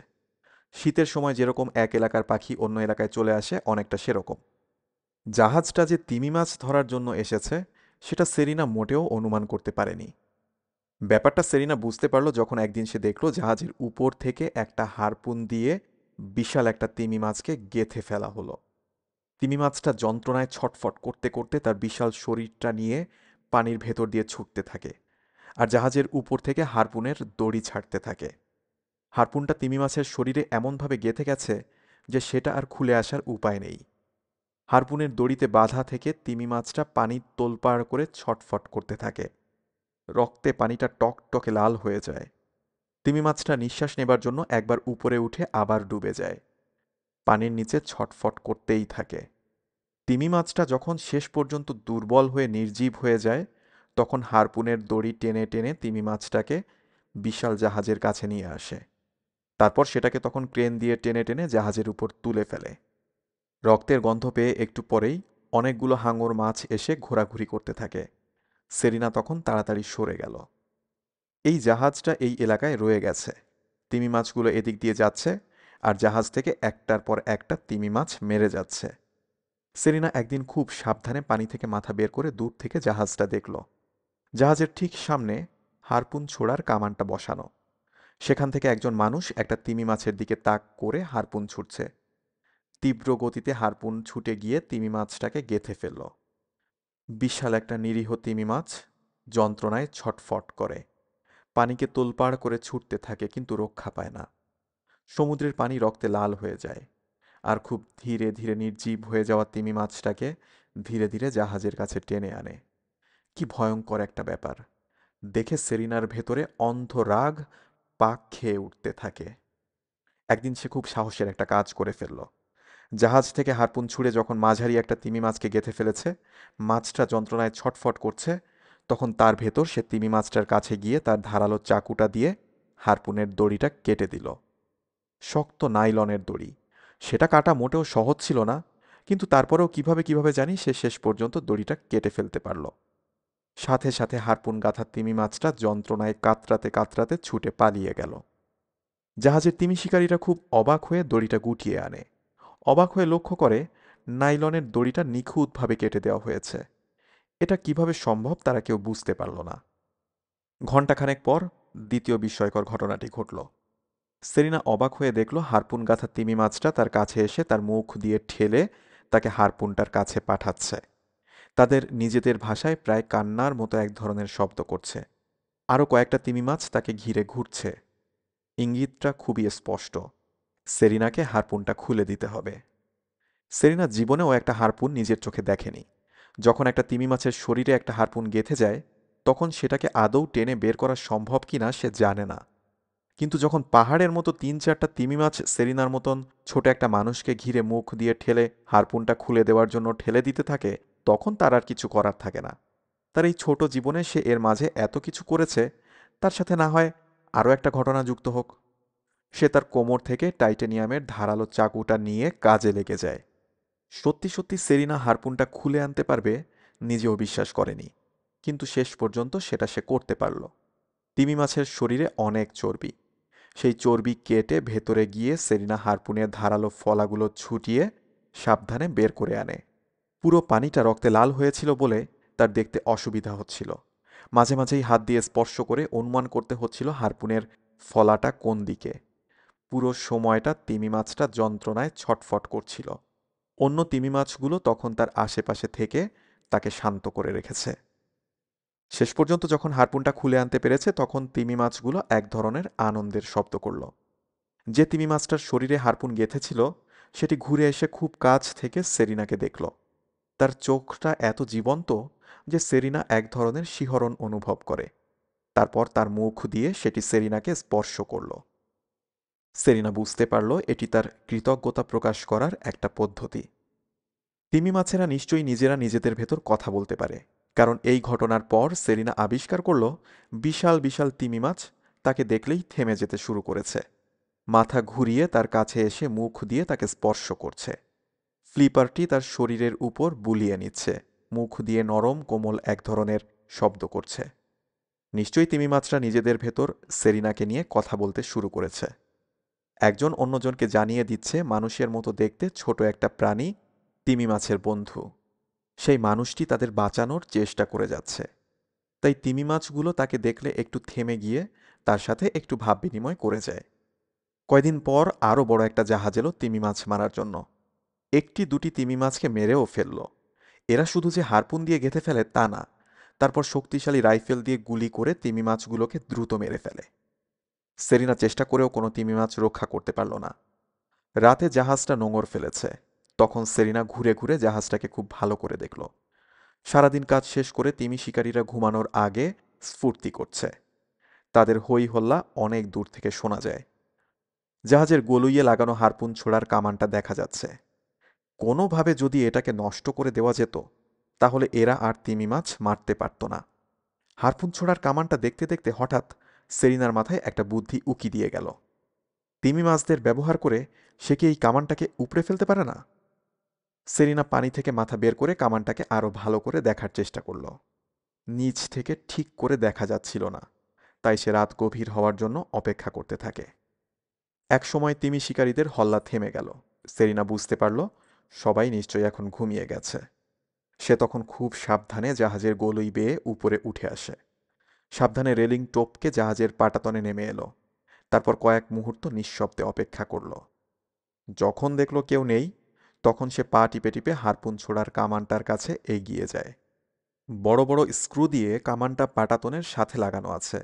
শীতের সময় যেরকম এক এলাকার পাখি অন্য এলাকায় চলে আসে, অনেকটা সেরকম। জাহাজটা যে তিমি মাছ ধরার জন্য এসেছে সেটা সেরিনা মোটেও অনুমান করতে পারেনি। ব্যাপারটা সেরিনা বুঝতে পারল যখন একদিন সে দেখল জাহাজের উপর থেকে একটা হারপুন দিয়ে বিশাল একটা তিমি মাছকে গেঁথে ফেলা হলো। তিমি মাছটা যন্ত্রণায় ছটফট করতে করতে তার বিশাল শরীরটা নিয়ে পানির ভেতর দিয়ে ছুটতে থাকে, আর জাহাজের উপর থেকে হারপুনের দড়ি ছাড়তে থাকে। হারপুনটা তিমি মাছের শরীরে এমনভাবে গেঁথে গেছে যে সেটা আর খুলে আসার উপায় নেই। হারপুনের দড়িতে বাধা থেকে তিমি মাছটা পানির তোলপাড় করে ছটফট করতে থাকে। রক্তে পানিটা টকটকে লাল হয়ে যায়। তিমি মাছটা নিঃশ্বাস নেবার জন্য একবার উপরে উঠে আবার ডুবে যায়। পানির নিচে ছটফট করতেই থাকে। তিমি মাছটা যখন শেষ পর্যন্ত দুর্বল হয়ে নির্জীব হয়ে যায়, তখন হারপুনের দড়ি টেনে টেনে তিমি মাছটাকে বিশাল জাহাজের কাছে নিয়ে আসে। তারপর সেটাকে তখন ক্রেন দিয়ে টেনে টেনে জাহাজের উপর তুলে ফেলে। রক্তের গন্ধ পেয়ে একটু পরেই অনেকগুলো হাঙর মাছ এসে ঘোরাঘুরি করতে থাকে। সেরিনা তখন তাড়াতাড়ি সরে গেল। এই জাহাজটা এই এলাকায় রয়ে গেছে। তিমি মাছগুলো এদিক দিয়ে যাচ্ছে, আর জাহাজ থেকে একটার পর একটা তিমি মাছ মেরে যাচ্ছে। সেরিনা একদিন খুব সাবধানে পানি থেকে মাথা বের করে দূর থেকে জাহাজটা দেখল। জাহাজের ঠিক সামনে হারপুন ছোড়ার কামানটা বসানো। সেখান থেকে একজন মানুষ একটা তিমি মাছের দিকে তাক করে হারপুন ছুটছে। তীব্র গতিতে হারপুন ছুটে গিয়ে তিমি মাছটাকে গেঁথে ফেলল। বিশাল একটা নিরীহ তিমি মাছ যন্ত্রণায় ছটফট করে, পানিকে তোলপাড় করে ছুটতে থাকে, কিন্তু রক্ষা পায় না। সমুদ্রের পানি রক্তে লাল হয়ে যায়, আর খুব ধীরে ধীরে নির্জীব হয়ে যাওয়া তিমি মাছটাকে ধীরে ধীরে জাহাজের কাছে টেনে আনে। কি ভয়ঙ্কর একটা ব্যাপার! দেখে সেরিনার ভেতরে অন্ধ রাগ পাক খেয়ে উঠতে থাকে। একদিন সে খুব সাহসের একটা কাজ করে ফেলল। জাহাজ থেকে হারপুন ছুঁড়ে যখন মাঝারি একটা তিমি মাছকে গেঁথে ফেলেছে, মাছটা যন্ত্রণায় ছটফট করছে, তখন তার ভেতর সে তিমি মাছটার কাছে গিয়ে তার ধারালো চাকুটা দিয়ে হারপুনের দড়িটা কেটে দিল। শক্ত নাইলনের দড়ি। সেটা কাটা মোটেও সহজ ছিল না, কিন্তু তারপরেও কিভাবে কিভাবে জানি সে শেষ পর্যন্ত দড়িটা কেটে ফেলতে পারল। সাথে সাথে হারপুন গাঁথা তিমি মাছটা যন্ত্রণায় কাতরাতে কাতরাতে ছুটে পালিয়ে গেল। জাহাজের তিমি শিকারীরা খুব অবাক হয়ে দড়িটা গুটিয়ে আনে। অবাক হয়ে লক্ষ্য করে নাইলনের দড়িটা নিখুঁতভাবে কেটে দেওয়া হয়েছে। এটা কিভাবে সম্ভব তারা কেউ বুঝতে পারল না। ঘণ্টাখানেক পর দ্বিতীয় বিস্ময়কর ঘটনাটি ঘটল। সেরিনা অবাক হয়ে দেখল হারপুন গাঁথা তিমি মাছটা তার কাছে এসে তার মুখ দিয়ে ঠেলে তাকে হারপুনটার কাছে পাঠাচ্ছে। তাদের নিজেদের ভাষায় প্রায় কান্নার মতো এক ধরনের শব্দ করছে। আরও কয়েকটা তিমি মাছ তাকে ঘিরে ঘুরছে। ইঙ্গিতটা খুবই স্পষ্ট, সেরিনাকে হারপুনটা খুলে দিতে হবে। সেরিনা জীবনেও একটা হারপুন নিজের চোখে দেখেনি। যখন একটা তিমি মাছের শরীরে একটা হারপুন গেঁথে যায়, তখন সেটাকে আদৌ টেনে বের করা সম্ভব কিনা সে জানে না। কিন্তু যখন পাহাড়ের মতো ৩-৪টা তিমি মাছ সেরিনার মতন ছোট একটা মানুষকে ঘিরে মুখ দিয়ে ঠেলে হারপুনটা খুলে দেওয়ার জন্য ঠেলে দিতে থাকে, তখন তার আর কিছু করার থাকে না। তার এই ছোট জীবনে সে এর মাঝে এত কিছু করেছে, তার সাথে না হয় আরও একটা ঘটনা যুক্ত হোক। সে তার কোমর থেকে টাইটেনিয়ামের ধারালো চাকুটা নিয়ে কাজে লেগে যায়। সত্যি সত্যি সেরিনা হারপুনটা খুলে আনতে পারবে নিজেও বিশ্বাস করেনি, কিন্তু শেষ পর্যন্ত সেটা সে করতে পারল। তিমি মাছের শরীরে অনেক চর্বি। সেই চর্বি কেটে ভেতরে গিয়ে সেরিনা হারপুনের ধারালো ফলাগুলো ছুটিয়ে সাবধানে বের করে আনে। পুরো পানিটা রক্তে লাল হয়েছিল বলে তার দেখতে অসুবিধা হচ্ছিল। মাঝে মাঝেই হাত দিয়ে স্পর্শ করে অনুমান করতে হচ্ছিল হারপুনের ফলাটা কোন দিকে। পুরো সময়টা তিমি মাছটা যন্ত্রণায় ছটফট করছিল। অন্য তিমি মাছগুলো তখন তার আশেপাশে থেকে তাকে শান্ত করে রেখেছে। শেষ পর্যন্ত যখন হারপুনটা খুলে আনতে পেরেছে তখন তিমি মাছগুলো এক ধরনের আনন্দের শব্দ করল। যে তিমি মাছটার শরীরে হারপুন গেঁথেছিল সেটি ঘুরে এসে খুব কাছ থেকে সেরিনাকে দেখল। তার চোখটা এত জীবন্ত যে সেরিনা এক ধরনের শিহরণ অনুভব করে। তারপর তার মুখ দিয়ে সেটি সেরিনাকে স্পর্শ করল। সেরিনা বুঝতে পারল এটি তার কৃতজ্ঞতা প্রকাশ করার একটা পদ্ধতি। তিমি মাছেরা নিশ্চয়ই নিজেরা নিজেদের ভেতর কথা বলতে পারে, কারণ এই ঘটনার পর সেরিনা আবিষ্কার করল বিশাল বিশাল তিমি মাছ তাকে দেখলেই থেমে যেতে শুরু করেছে। মাথা ঘুরিয়ে তার কাছে এসে মুখ দিয়ে তাকে স্পর্শ করছে। ফ্লিপারটি তার শরীরের উপর বুলিয়ে নিচ্ছে, মুখ দিয়ে নরম কোমল এক ধরনের শব্দ করছে। নিশ্চয়ই তিমি মাছরা নিজেদের ভেতর সেরিনাকে নিয়ে কথা বলতে শুরু করেছে। একজন অন্যজনকে জানিয়ে দিচ্ছে মানুষের মতো দেখতে ছোট একটা প্রাণী তিমি মাছের বন্ধু। সেই মানুষটি তাদের বাঁচানোর চেষ্টা করে যাচ্ছে। তাই তিমি মাছগুলো তাকে দেখলে একটু থেমে গিয়ে তার সাথে একটু ভাব বিনিময় করে যায়। কয়দিন পর আরও বড় একটা জাহাজ এলো তিমি মাছ মারার জন্য। একটি দুটি তিমি মাছকে মেরেও ফেলল। এরা শুধু যে হারপুন দিয়ে গেঁথে ফেলে তা না, তারপর শক্তিশালী রাইফেল দিয়ে গুলি করে তিমি মাছগুলোকে দ্রুত মেরে ফেলে। সেরিনা চেষ্টা করেও কোনো তিমি মাছ রক্ষা করতে পারল না। রাতে জাহাজটা নোঙর ফেলেছে। তখন সেরিনা ঘুরে ঘুরে জাহাজটাকে খুব ভালো করে দেখল। সারাদিন কাজ শেষ করে তিমি শিকারীরা ঘুমানোর আগে স্ফূর্তি করছে। তাদের হই হল্লা অনেক দূর থেকে শোনা যায়। জাহাজের গলুইয়ে লাগানো হারপুন ছোড়ার কামানটা দেখা যাচ্ছে। কোনোভাবে যদি এটাকে নষ্ট করে দেওয়া যেত তাহলে এরা আর তিমি মাছ মারতে পারত না। হারপুন ছোড়ার কামানটা দেখতে দেখতে হঠাৎ সেরিনার মাথায় একটা বুদ্ধি উকি দিয়ে গেল। তিমি মাছদের ব্যবহার করে সে কি এই কামানটাকে উপড়ে ফেলতে পারে না? সেরিনা পানি থেকে মাথা বের করে কামানটাকে আরো ভালো করে দেখার চেষ্টা করল। নিচ থেকে ঠিক করে দেখা যাচ্ছিল না, তাই সে রাত গভীর হওয়ার জন্য অপেক্ষা করতে থাকে। একসময় তিমি শিকারীদের হল্লা থেমে গেল। সেরিনা বুঝতে পারল সবাই নিশ্চয়ই এখন ঘুমিয়ে গেছে। সে তখন খুব সাবধানে জাহাজের গলুই বেয়ে উপরে উঠে আসে। সাবধানে রেলিং টপকে জাহাজের পাটাতনে নেমে এলো। তারপর কয়েক মুহূর্ত নিঃশব্দে অপেক্ষা করল। যখন দেখল কেউ নেই তখন সে পা টিপে টিপে হারপুন ছোড়ার কামানটার কাছে এগিয়ে যায়। বড় বড় স্ক্রু দিয়ে কামানটা পাটাতনের সাথে লাগানো আছে।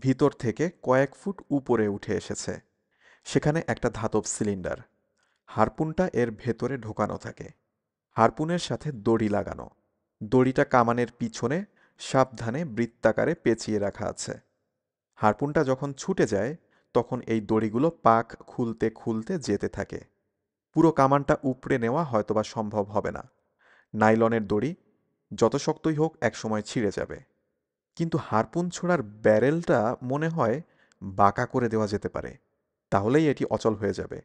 ভিতর থেকে কয়েক ফুট উপরে উঠে এসেছে। সেখানে একটা ধাতব সিলিন্ডার। হারপুনটা এর ভেতরে ঢোকানো থাকে। হারপুনের সাথে দড়ি লাগানো। দড়িটা কামানের পিছনে সাবধানে বৃত্তাকারে পেঁচিয়ে রাখা আছে। হারপুনটা যখন ছুটে যায় তখন এই দড়িগুলো পাক খুলতে খুলতে যেতে থাকে। পুরো কামানটা উপড়ে নেওয়া হয়তোবা সম্ভব হবে না। নাইলনের দড়ি যত শক্তই হোক একসময় ছিঁড়ে যাবে। কিন্তু হারপুন ছোড়ার ব্যারেলটা মনে হয় বাঁকা করে দেওয়া যেতে পারে। তাহলেই এটি অচল হয়ে যাবে।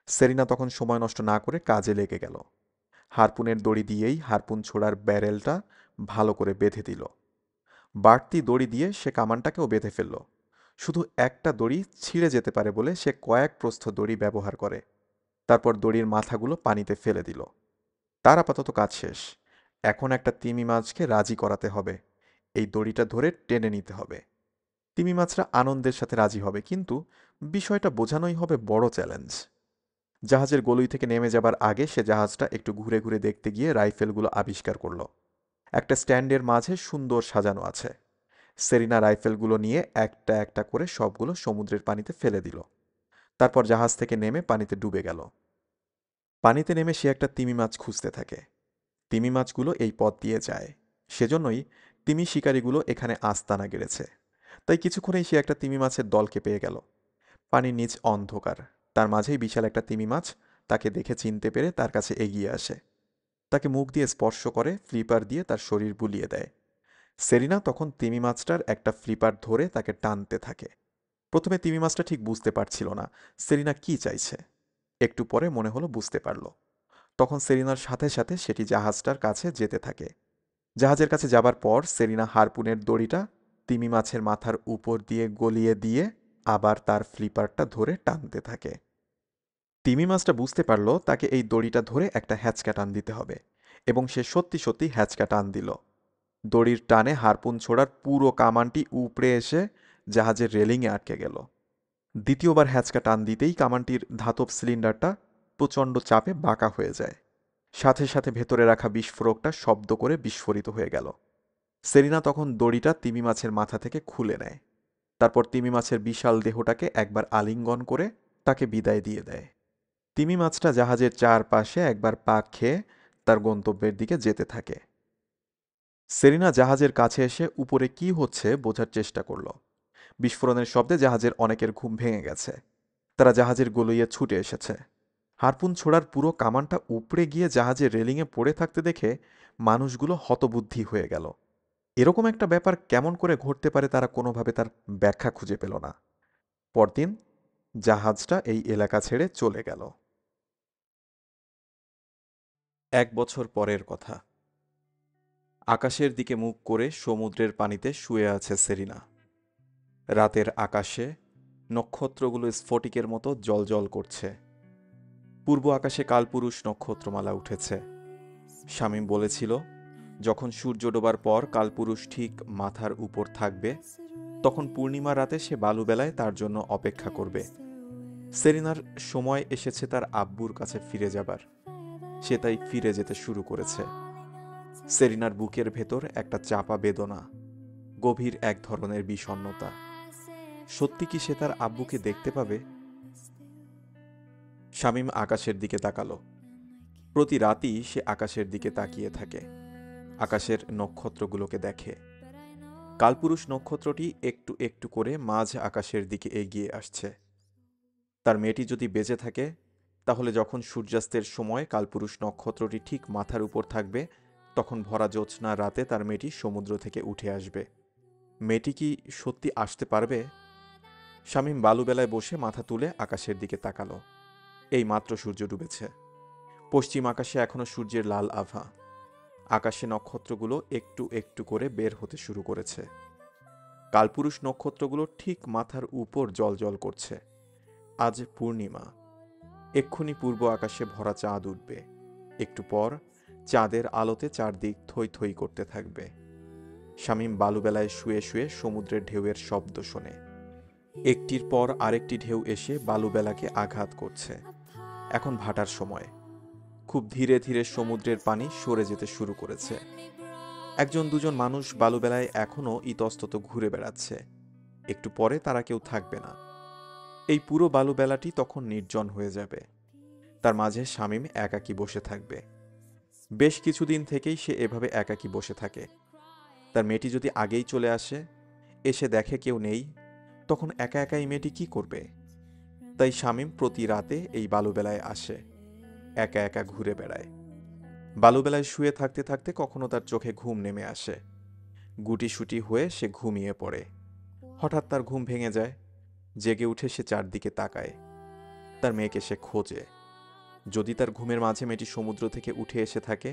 সেরিনা তখন সময় নষ্ট না করে কাজে লেগে গেল। হারপুনের দড়ি দিয়েই হারপুন ছোড়ার ব্যারেলটা ভালো করে বেঁধে দিল। বাড়তি দড়ি দিয়ে সে কামানটাকেও বেঁধে ফেলল। শুধু একটা দড়ি ছিঁড়ে যেতে পারে বলে সে কয়েক প্রস্থ দড়ি ব্যবহার করে। তারপর দড়ির মাথাগুলো পানিতে ফেলে দিল। তার আপাতত কাজ শেষ। এখন একটা তিমি মাছকে রাজি করাতে হবে। এই দড়িটা ধরে টেনে নিতে হবে। তিমি মাছরা আনন্দের সাথে রাজি হবে, কিন্তু বিষয়টা বোঝানোই হবে বড় চ্যালেঞ্জ। জাহাজের গলুই থেকে নেমে যাবার আগে সে জাহাজটা একটু ঘুরে ঘুরে দেখতে গিয়ে রাইফেলগুলো আবিষ্কার করল। একটা স্ট্যান্ডের মাঝে সুন্দর সাজানো আছে। সেরিনা রাইফেলগুলো নিয়ে একটা একটা করে সবগুলো সমুদ্রের পানিতে ফেলে দিল। তারপর জাহাজ থেকে নেমে পানিতে ডুবে গেল। পানিতে নেমে সে একটা তিমি মাছ খুঁজতে থাকে। তিমি মাছগুলো এই পথ দিয়ে যায়। সেজন্যই তিমি শিকারীগুলো এখানে আস্তানা গেড়েছে। তাই কিছুক্ষণেই সে একটা তিমি মাছের দলকে পেয়ে গেল। পানির নিচ অন্ধকার। তার মাঝেই বিশাল একটা তিমি মাছ তাকে দেখে চিনতে পেরে তার কাছে এগিয়ে আসে। তাকে মুখ দিয়ে স্পর্শ করে ফ্লিপার দিয়ে তার শরীর বুলিয়ে দেয়। সেরিনা তখন তিমি মাছটার একটা ফ্লিপার ধরে তাকে টানতে থাকে। প্রথমে তিমি মাছটা ঠিক বুঝতে পারছিল না সেরিনা কি চাইছে। একটু পরে মনে হলো বুঝতে পারল। তখন সেরিনার সাথে সাথে সেটি জাহাজটার কাছে যেতে থাকে। জাহাজের কাছে যাবার পর সেরিনা হারপুনের দড়িটা তিমি মাছের মাথার উপর দিয়ে গলিয়ে দিয়ে আবার তার ফ্লিপারটা ধরে টানতে থাকে। তিমি মাছটা বুঝতে পারল তাকে এই দড়িটা ধরে একটা হ্যাচকা টান দিতে হবে, এবং সে সত্যি সত্যি হ্যাচকা টান দিল। দড়ির টানে হারপুন ছোড়ার পুরো কামানটি উপড়ে এসে জাহাজের রেলিংয়ে আটকে গেল। দ্বিতীয়বার হ্যাচকা টান দিতেই কামানটির ধাতব সিলিন্ডারটা প্রচণ্ড চাপে বাঁকা হয়ে যায়। সাথে সাথে ভেতরে রাখা বিস্ফোরকটা শব্দ করে বিস্ফোরিত হয়ে গেল। সেরিনা তখন দড়িটা তিমি মাছের মাথা থেকে খুলে নেয়। তারপর তিমি মাছের বিশাল দেহটাকে একবার আলিঙ্গন করে তাকে বিদায় দিয়ে দেয়। তিমি মাছটা জাহাজের চারপাশে একবার পাক খেয়ে তার গন্তব্যের দিকে যেতে থাকে। সেরিনা জাহাজের কাছে এসে উপরে কি হচ্ছে বোঝার চেষ্টা করল। বিস্ফোরণের শব্দে জাহাজের অনেকের ঘুম ভেঙে গেছে। তারা জাহাজের গলইয়ে ছুটে এসেছে। হারপুন ছোড়ার পুরো কামানটা উপড়ে গিয়ে জাহাজের রেলিংয়ে পড়ে থাকতে দেখে মানুষগুলো হতবুদ্ধি হয়ে গেল। এরকম একটা ব্যাপার কেমন করে ঘটতে পারে তারা কোনোভাবে তার ব্যাখ্যা খুঁজে পেল না। পরদিন জাহাজটা এই এলাকা ছেড়ে চলে গেল। 1 বছর পরের কথা। আকাশের দিকে মুখ করে সমুদ্রের পানিতে শুয়ে আছে সেরিনা। রাতের আকাশে নক্ষত্রগুলো স্ফটিকের মতো জ্বলজ্বল করছে। পূর্ব আকাশে কালপুরুষ নক্ষত্রমালা উঠেছে। শামীম বলেছিল, যখন সূর্য ডোবার পর কালপুরুষ ঠিক মাথার উপর থাকবে, তখন পূর্ণিমা রাতে সে বালুবেলায় তার জন্য অপেক্ষা করবে। সেরিনার সময় এসেছে তার আব্বুর কাছে ফিরে যাবার। সে তাই ফিরে যেতে শুরু করেছে। সেরিনার বুকের ভেতর একটা চাপা বেদনা, গভীর এক ধরনের বিষণ্ণতা। সত্যি কি সে তার আব্বুকে দেখতে পাবে? শামীম আকাশের দিকে তাকালো। প্রতি রাতই সে আকাশের দিকে তাকিয়ে থাকে, আকাশের নক্ষত্রগুলোকে দেখে। কালপুরুষ নক্ষত্রটি একটু একটু করে মাঝ আকাশের দিকে এগিয়ে আসছে। তার মেয়েটি যদি বেঁচে থাকে, তাহলে যখন সূর্যাস্তের সময় কালপুরুষ নক্ষত্রটি ঠিক মাথার উপর থাকবে, তখন ভরা জ্যোৎস্না রাতে তার মেয়েটি সমুদ্র থেকে উঠে আসবে। মেয়েটি কি সত্যি আসতে পারবে? শামীম বালুবেলায় বসে মাথা তুলে আকাশের দিকে তাকালো। এই মাত্র সূর্য ডুবেছে। পশ্চিম আকাশে এখনো সূর্যের লাল আভা। আকাশে নক্ষত্রগুলো একটু একটু করে বের হতে শুরু করেছে। কালপুরুষ নক্ষত্রগুলো ঠিক মাথার উপর জ্বলজ্বল করছে। আজ পূর্ণিমা। এক্ষুনি পূর্ব আকাশে ভরা চাঁদ উঠবে। একটু পর চাঁদের আলোতে চারদিক থই থই করতে থাকবে। শামীম বালুবেলায় শুয়ে শুয়ে সমুদ্রের ঢেউয়ের শব্দ শোনে। একটির পর আরেকটি ঢেউ এসে বালুবেলাকে আঘাত করছে। এখন ভাটার সময়। খুব ধীরে ধীরে সমুদ্রের পানি সরে যেতে শুরু করেছে। একজন দুজন মানুষ বালুবেলায় এখনও ইতস্তত ঘুরে বেড়াচ্ছে। একটু পরে তারা কেউ থাকবে না। এই পুরো বালুবেলাটি তখন নির্জন হয়ে যাবে। তার মাঝে শামীম একাকী বসে থাকবে। বেশ কিছুদিন থেকেই সে এভাবে একাকী বসে থাকে। তার মেয়েটি যদি আগেই চলে আসে, এসে দেখে কেউ নেই, তখন একা একা এই মেয়েটি কি করবে? তাই শামীম প্রতি রাতে এই বালুবেলায় আসে, একা একা ঘুরে বেড়ায়। বালুবেলায় শুয়ে থাকতে থাকতে কখনো তার চোখে ঘুম নেমে আসে। গুটিসুটি হয়ে সে ঘুমিয়ে পড়ে। হঠাৎ তার ঘুম ভেঙে যায়। জেগে উঠে সে চারদিকে তাকায়। তার মেয়েকে সে খোঁজে। যদি তার ঘুমের মাঝে মেয়েটি সমুদ্র থেকে উঠে এসে থাকে,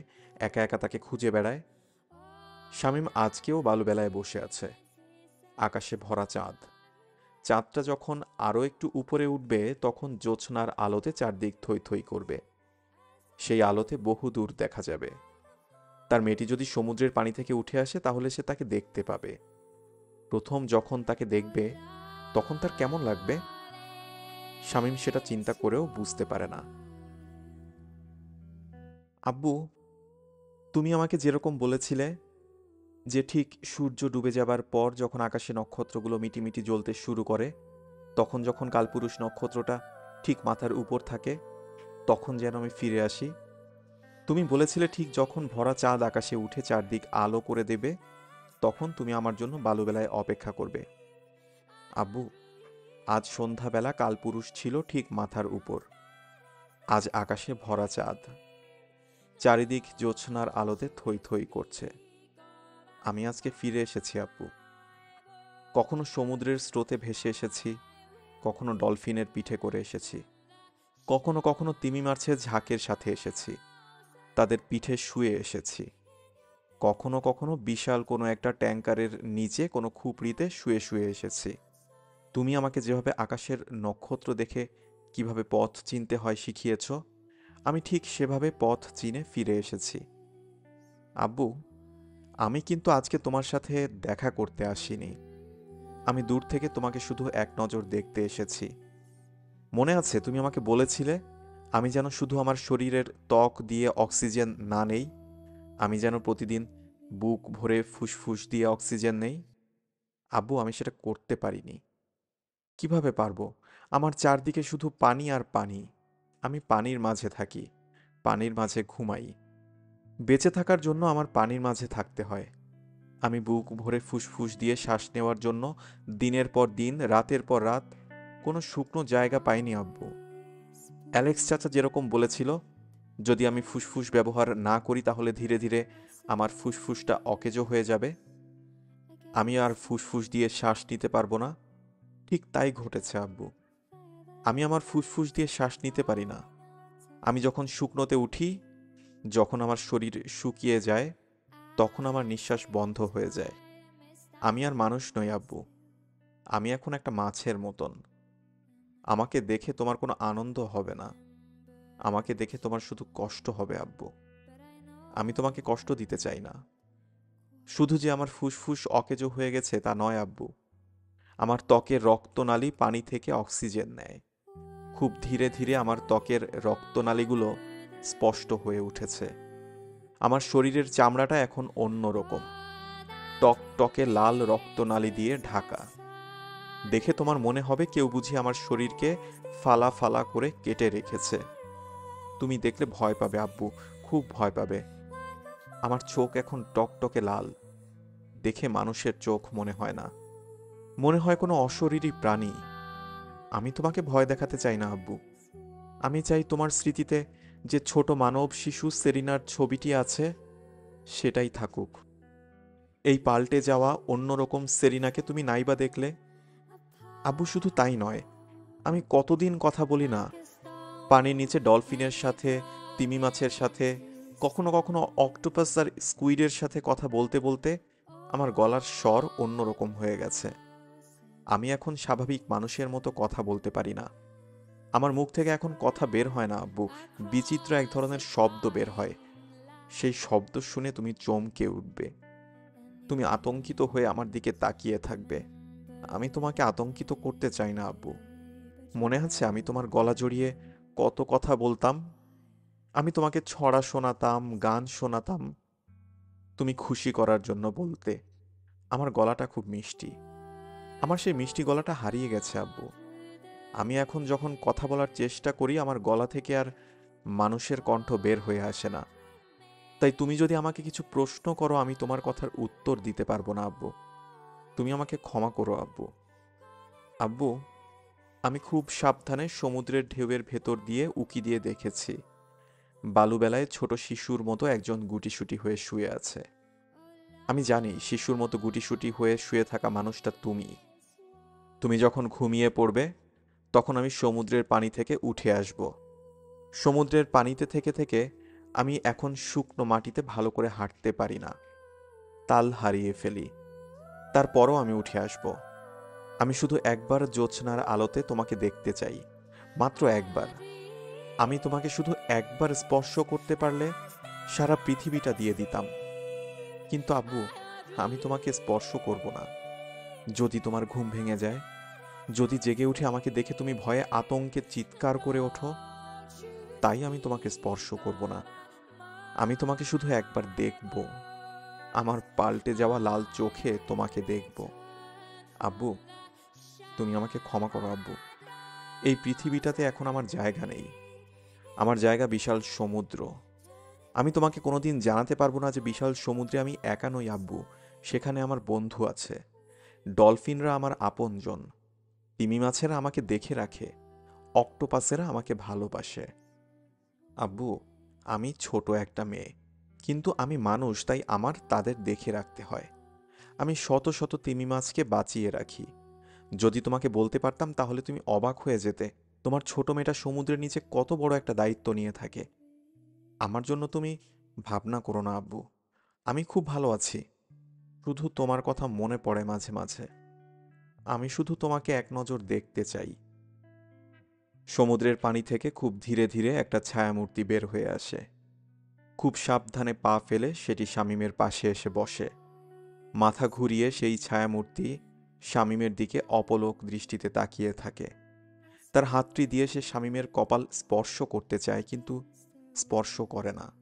একা একা তাকে খুঁজে বেড়ায়। শামীম আজকেও বালুবেলায় বসে আছে। আকাশে ভরা চাঁদ। চাঁদটা যখন আরও একটু উপরে উঠবে, তখন জ্যোৎস্নার আলোতে চারদিক থই থই করবে। সেই আলোতে বহু দূর দেখা যাবে। তার মেয়েটি যদি সমুদ্রের পানি থেকে উঠে আসে, তাহলে সে তাকে দেখতে পাবে। প্রথম যখন তাকে দেখবে, তখন তার কেমন লাগবে? শামীম সেটা চিন্তা করেও বুঝতে পারে না। আব্বু, তুমি আমাকে যেরকম বলেছিলে যে ঠিক সূর্য ডুবে যাবার পর যখন আকাশে নক্ষত্রগুলো মিটিমিটি জ্বলতে শুরু করে, তখন যখন কালপুরুষ নক্ষত্রটা ঠিক মাথার উপর থাকে, তখন যেন আমি ফিরে আসি। তুমি বলেছিলে ঠিক যখন ভরা চাঁদ আকাশে উঠে চারদিক আলো করে দেবে, তখন তুমি আমার জন্য বালুবেলায় অপেক্ষা করবে। আব্বু, আজ সন্ধ্যাবেলা কালপুরুষ ছিল ঠিক মাথার উপর। আজ আকাশে ভরা চাঁদ। চারিদিক জ্যোৎস্নার আলোতে থই থই করছে। আমি আজকে ফিরে এসেছি আব্বু। কখনো সমুদ্রের স্রোতে ভেসে এসেছি, কখনো ডলফিনের পিঠে করে এসেছি, কখনো কখনো তিমি মাছের ঝাঁকের সাথে এসেছি, তাদের পিঠে শুয়ে এসেছি। কখনো কখনো বিশাল কোনো একটা ট্যাঙ্কারের নিচে কোনো খুপড়িতে শুয়ে শুয়ে এসেছি। তুমি আমাকে যেভাবে আকাশের নক্ষত্র দেখে কিভাবে পথ চিনতে হয় শিখিয়েছ, আমি ঠিক সেভাবে পথ চিনে ফিরে এসেছি। আব্বু, আমি কিন্তু আজকে তোমার সাথে দেখা করতে আসিনি। আমি দূর থেকে তোমাকে শুধু এক নজর দেখতে এসেছি। মনে আছে তুমি আমাকে বলেছিলে আমি যেন শুধু আমার শরীরের ত্বক দিয়ে অক্সিজেন না নেই, আমি যেন প্রতিদিন বুক ভরে ফুসফুস দিয়ে অক্সিজেন নেই। আব্বু, আমি সেটা করতে পারিনি। কিভাবে পারবো? আমার চারদিকে শুধু পানি আর পানি। আমি পানির মাঝে থাকি, পানির মাঝে ঘুমাই। বেঁচে থাকার জন্য আমার পানির মাঝে থাকতে হয়। আমি বুক ভরে ফুসফুস দিয়ে শ্বাস নেওয়ার জন্য দিনের পর দিন, রাতের পর রাত কোনো শুকনো জায়গা পাইনি আব্বু। অ্যালেক্স চাচা যেরকম বলেছিল, যদি আমি ফুসফুস ব্যবহার না করি তাহলে ধীরে ধীরে আমার ফুসফুসটা অকেজো হয়ে যাবে, আমি আর ফুসফুস দিয়ে শ্বাস নিতে পারবো না। ঠিক তাই ঘটেছে আব্বু। আমি আমার ফুসফুস দিয়ে শ্বাস নিতে পারি না। আমি যখন শুকনোতে উঠি, যখন আমার শরীর শুকিয়ে যায়, তখন আমার নিঃশ্বাস বন্ধ হয়ে যায়। আমি আর মানুষ নই আব্বু, আমি এখন একটা মাছের মতন। আমাকে দেখে তোমার কোনো আনন্দ হবে না, আমাকে দেখে তোমার শুধু কষ্ট হবে আব্বু। আমি তোমাকে কষ্ট দিতে চাই না। শুধু যে আমার ফুসফুস অকেজো হয়ে গেছে তা নয় আব্বু, আমার ত্বকের রক্তনালী পানি থেকে অক্সিজেন নেয়। খুব ধীরে ধীরে আমার ত্বকের রক্তনালীগুলো স্পষ্ট হয়ে উঠেছে। আমার শরীরের চামড়াটা এখন অন্যরকম, টকটকে লাল রক্তনালী দিয়ে ঢাকা। দেখে তোমার মনে হবে কেউ বুঝি আমার শরীরকে ফালা ফালা করে কেটে রেখেছে। তুমি দেখলে ভয় পাবে আব্বু, খুব ভয় পাবে। আমার চোখ এখন টকটকে লাল, দেখে মানুষের চোখ মনে হয় না, মনে হয় কোনো অশরীরী প্রাণী। আমি তোমাকে ভয় দেখাতে চাই না আব্বু। আমি চাই তোমার স্মৃতিতে যে ছোট মানব শিশু সেরিনার ছবিটি আছে সেটাই থাকুক। এই পাল্টে যাওয়া অন্যরকম সেরিনাকে তুমি নাইবা দেখলে। আব্বু, শুধু তাই নয়, আমি কতদিন কথা বলি না, পানির নিচে ডলফিনের সাথে, তিমি মাছের সাথে, কখনো কখনো অক্টোপাস আর স্কুইডের সাথে কথা বলতে বলতে আমার গলার স্বর অন্যরকম হয়ে গেছে। আমি এখন স্বাভাবিক মানুষের মতো কথা বলতে পারি না। আমার মুখ থেকে এখন কথা বের হয় না আব্বু, বিচিত্র এক ধরনের শব্দ বের হয়। সেই শব্দ শুনে তুমি চমকে উঠবে, তুমি আতঙ্কিত হয়ে আমার দিকে তাকিয়ে থাকবে। আমি তোমাকে আতঙ্কিত করতে চাই না আব্বু। মনে আছে আমি তোমার গলা জড়িয়ে কত কথা বলতাম? আমি তোমাকে ছড়া শোনাতাম, গান শোনাতাম, তুমি খুশি করার জন্য বলতে। আমার গলাটা খুব মিষ্টি, আমার সেই মিষ্টি গলাটা হারিয়ে গেছে আব্বু। আমি এখন যখন কথা বলার চেষ্টা করি আমার গলা থেকে আর মানুষের কণ্ঠ বের হয়ে আসে না। তাই তুমি যদি আমাকে কিছু প্রশ্ন করো আমি তোমার কথার উত্তর দিতে পারবো না আব্বু। তুমি আমাকে ক্ষমা করো আব্বু। আব্বু, আমি খুব সাবধানে সমুদ্রের ঢেউয়ের ভেতর দিয়ে উকি দিয়ে দেখেছি, বালুবেলায় ছোট শিশুর মতো একজন গুটিসুটি হয়ে শুয়ে আছে। আমি জানি শিশুর মতো গুটিসুটি হয়ে শুয়ে থাকা মানুষটা তুমি। তুমি যখন ঘুমিয়ে পড়বে তখন আমি সমুদ্রের পানি থেকে উঠে আসব। সমুদ্রের পানিতে থেকে থেকে আমি এখন শুকনো মাটিতে ভালো করে হাঁটতে পারি না, তাল হারিয়ে ফেলি। তারপরও আমি উঠে আসব। আমি শুধু একবার জ্যোৎস্নার আলোতে তোমাকে দেখতে চাই, মাত্র একবার। আমি তোমাকে শুধু একবার স্পর্শ করতে পারলে সারা পৃথিবীটা দিয়ে দিতাম। কিন্তু আব্বু, আমি তোমাকে স্পর্শ করব না। যদি তোমার ঘুম ভেঙে যায়, যদি জেগে উঠে আমাকে দেখে তুমি ভয়ে আতঙ্কে চিৎকার করে ওঠো, তাই আমি তোমাকে স্পর্শ করব না। আমি তোমাকে শুধু একবার দেখব, আমার পাল্টে যাওয়া লাল চোখে তোমাকে দেখব। আব্বু, তুমি আমাকে ক্ষমা করো আব্বু। এই পৃথিবীটাতে এখন আমার জায়গা নেই। আমার জায়গা বিশাল সমুদ্র। আমি তোমাকে কোনোদিন জানাতে পারবো না যে বিশাল সমুদ্রে আমি একা নই আব্বু, সেখানে আমার বন্ধু আছে। ডলফিনরা আমার আপনজন, তিমি মাছেরা আমাকে দেখে রাখে, অক্টোপাসেরা আমাকে ভালোবাসে। আব্বু, আমি ছোট একটা মেয়ে, কিন্তু আমি মানুষ, তাই আমার তাদের দেখে রাখতে হয়। আমি শত শত তিমি মাছকে বাঁচিয়ে রাখি। যদি তোমাকে বলতে পারতাম তাহলে তুমি অবাক হয়ে যেতে, তোমার ছোট মেয়েটা সমুদ্রের নিচে কত বড় একটা দায়িত্ব নিয়ে থাকে। আমার জন্য তুমি ভাবনা করো না আব্বু, আমি খুব ভালো আছি। শুধু তোমার কথা মনে পড়ে মাঝে মাঝে। আমি শুধু তোমাকে এক নজর দেখতে চাই। সমুদ্রের পানি থেকে খুব ধীরে ধীরে একটা ছায়ামূর্তি বের হয়ে আসে। খুব সাবধানে পা ফেলে সেটি শামীমের পাশে এসে বসে। মাথা ঘুরিয়ে সেই ছায়ামূর্তি শামীমের দিকে অপলক দৃষ্টিতে তাকিয়ে থাকে। তার হাতটি দিয়ে সে শামীমের কপাল স্পর্শ করতে চায়, কিন্তু স্পর্শ করে না।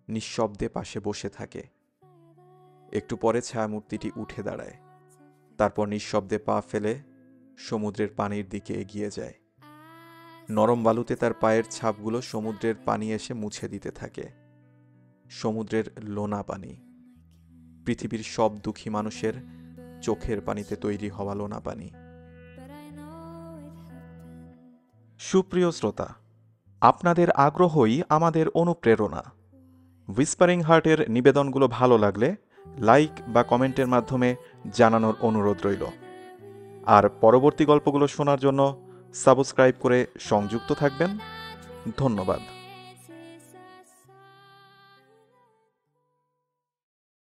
নিঃশব্দে পাশে বসে থাকে। একটু পরে ছায়ামূর্তিটি উঠে দাঁড়ায়। তারপর নিঃশব্দে পা ফেলে সমুদ্রের পানির দিকে এগিয়ে যায়। নরম বালুতে তার পায়ের ছাপগুলো সমুদ্রের পানি এসে মুছে দিতে থাকে। সমুদ্রের লোনা পানি, পৃথিবীর সব দুঃখী মানুষের চোখের পানিতে তৈরি হওয়া লোনা পানি। সুপ্রিয় শ্রোতা, আপনাদের আগ্রহই আমাদের অনুপ্রেরণা। হুইসপারিং হার্টের নিবেদনগুলো ভালো লাগলে লাইক বা কমেন্টের মাধ্যমে জানানোর অনুরোধ রইল। আর পরবর্তী গল্পগুলো শোনার জন্য সাবস্ক্রাইব করে সংযুক্ত থাকবেন। ধন্যবাদ।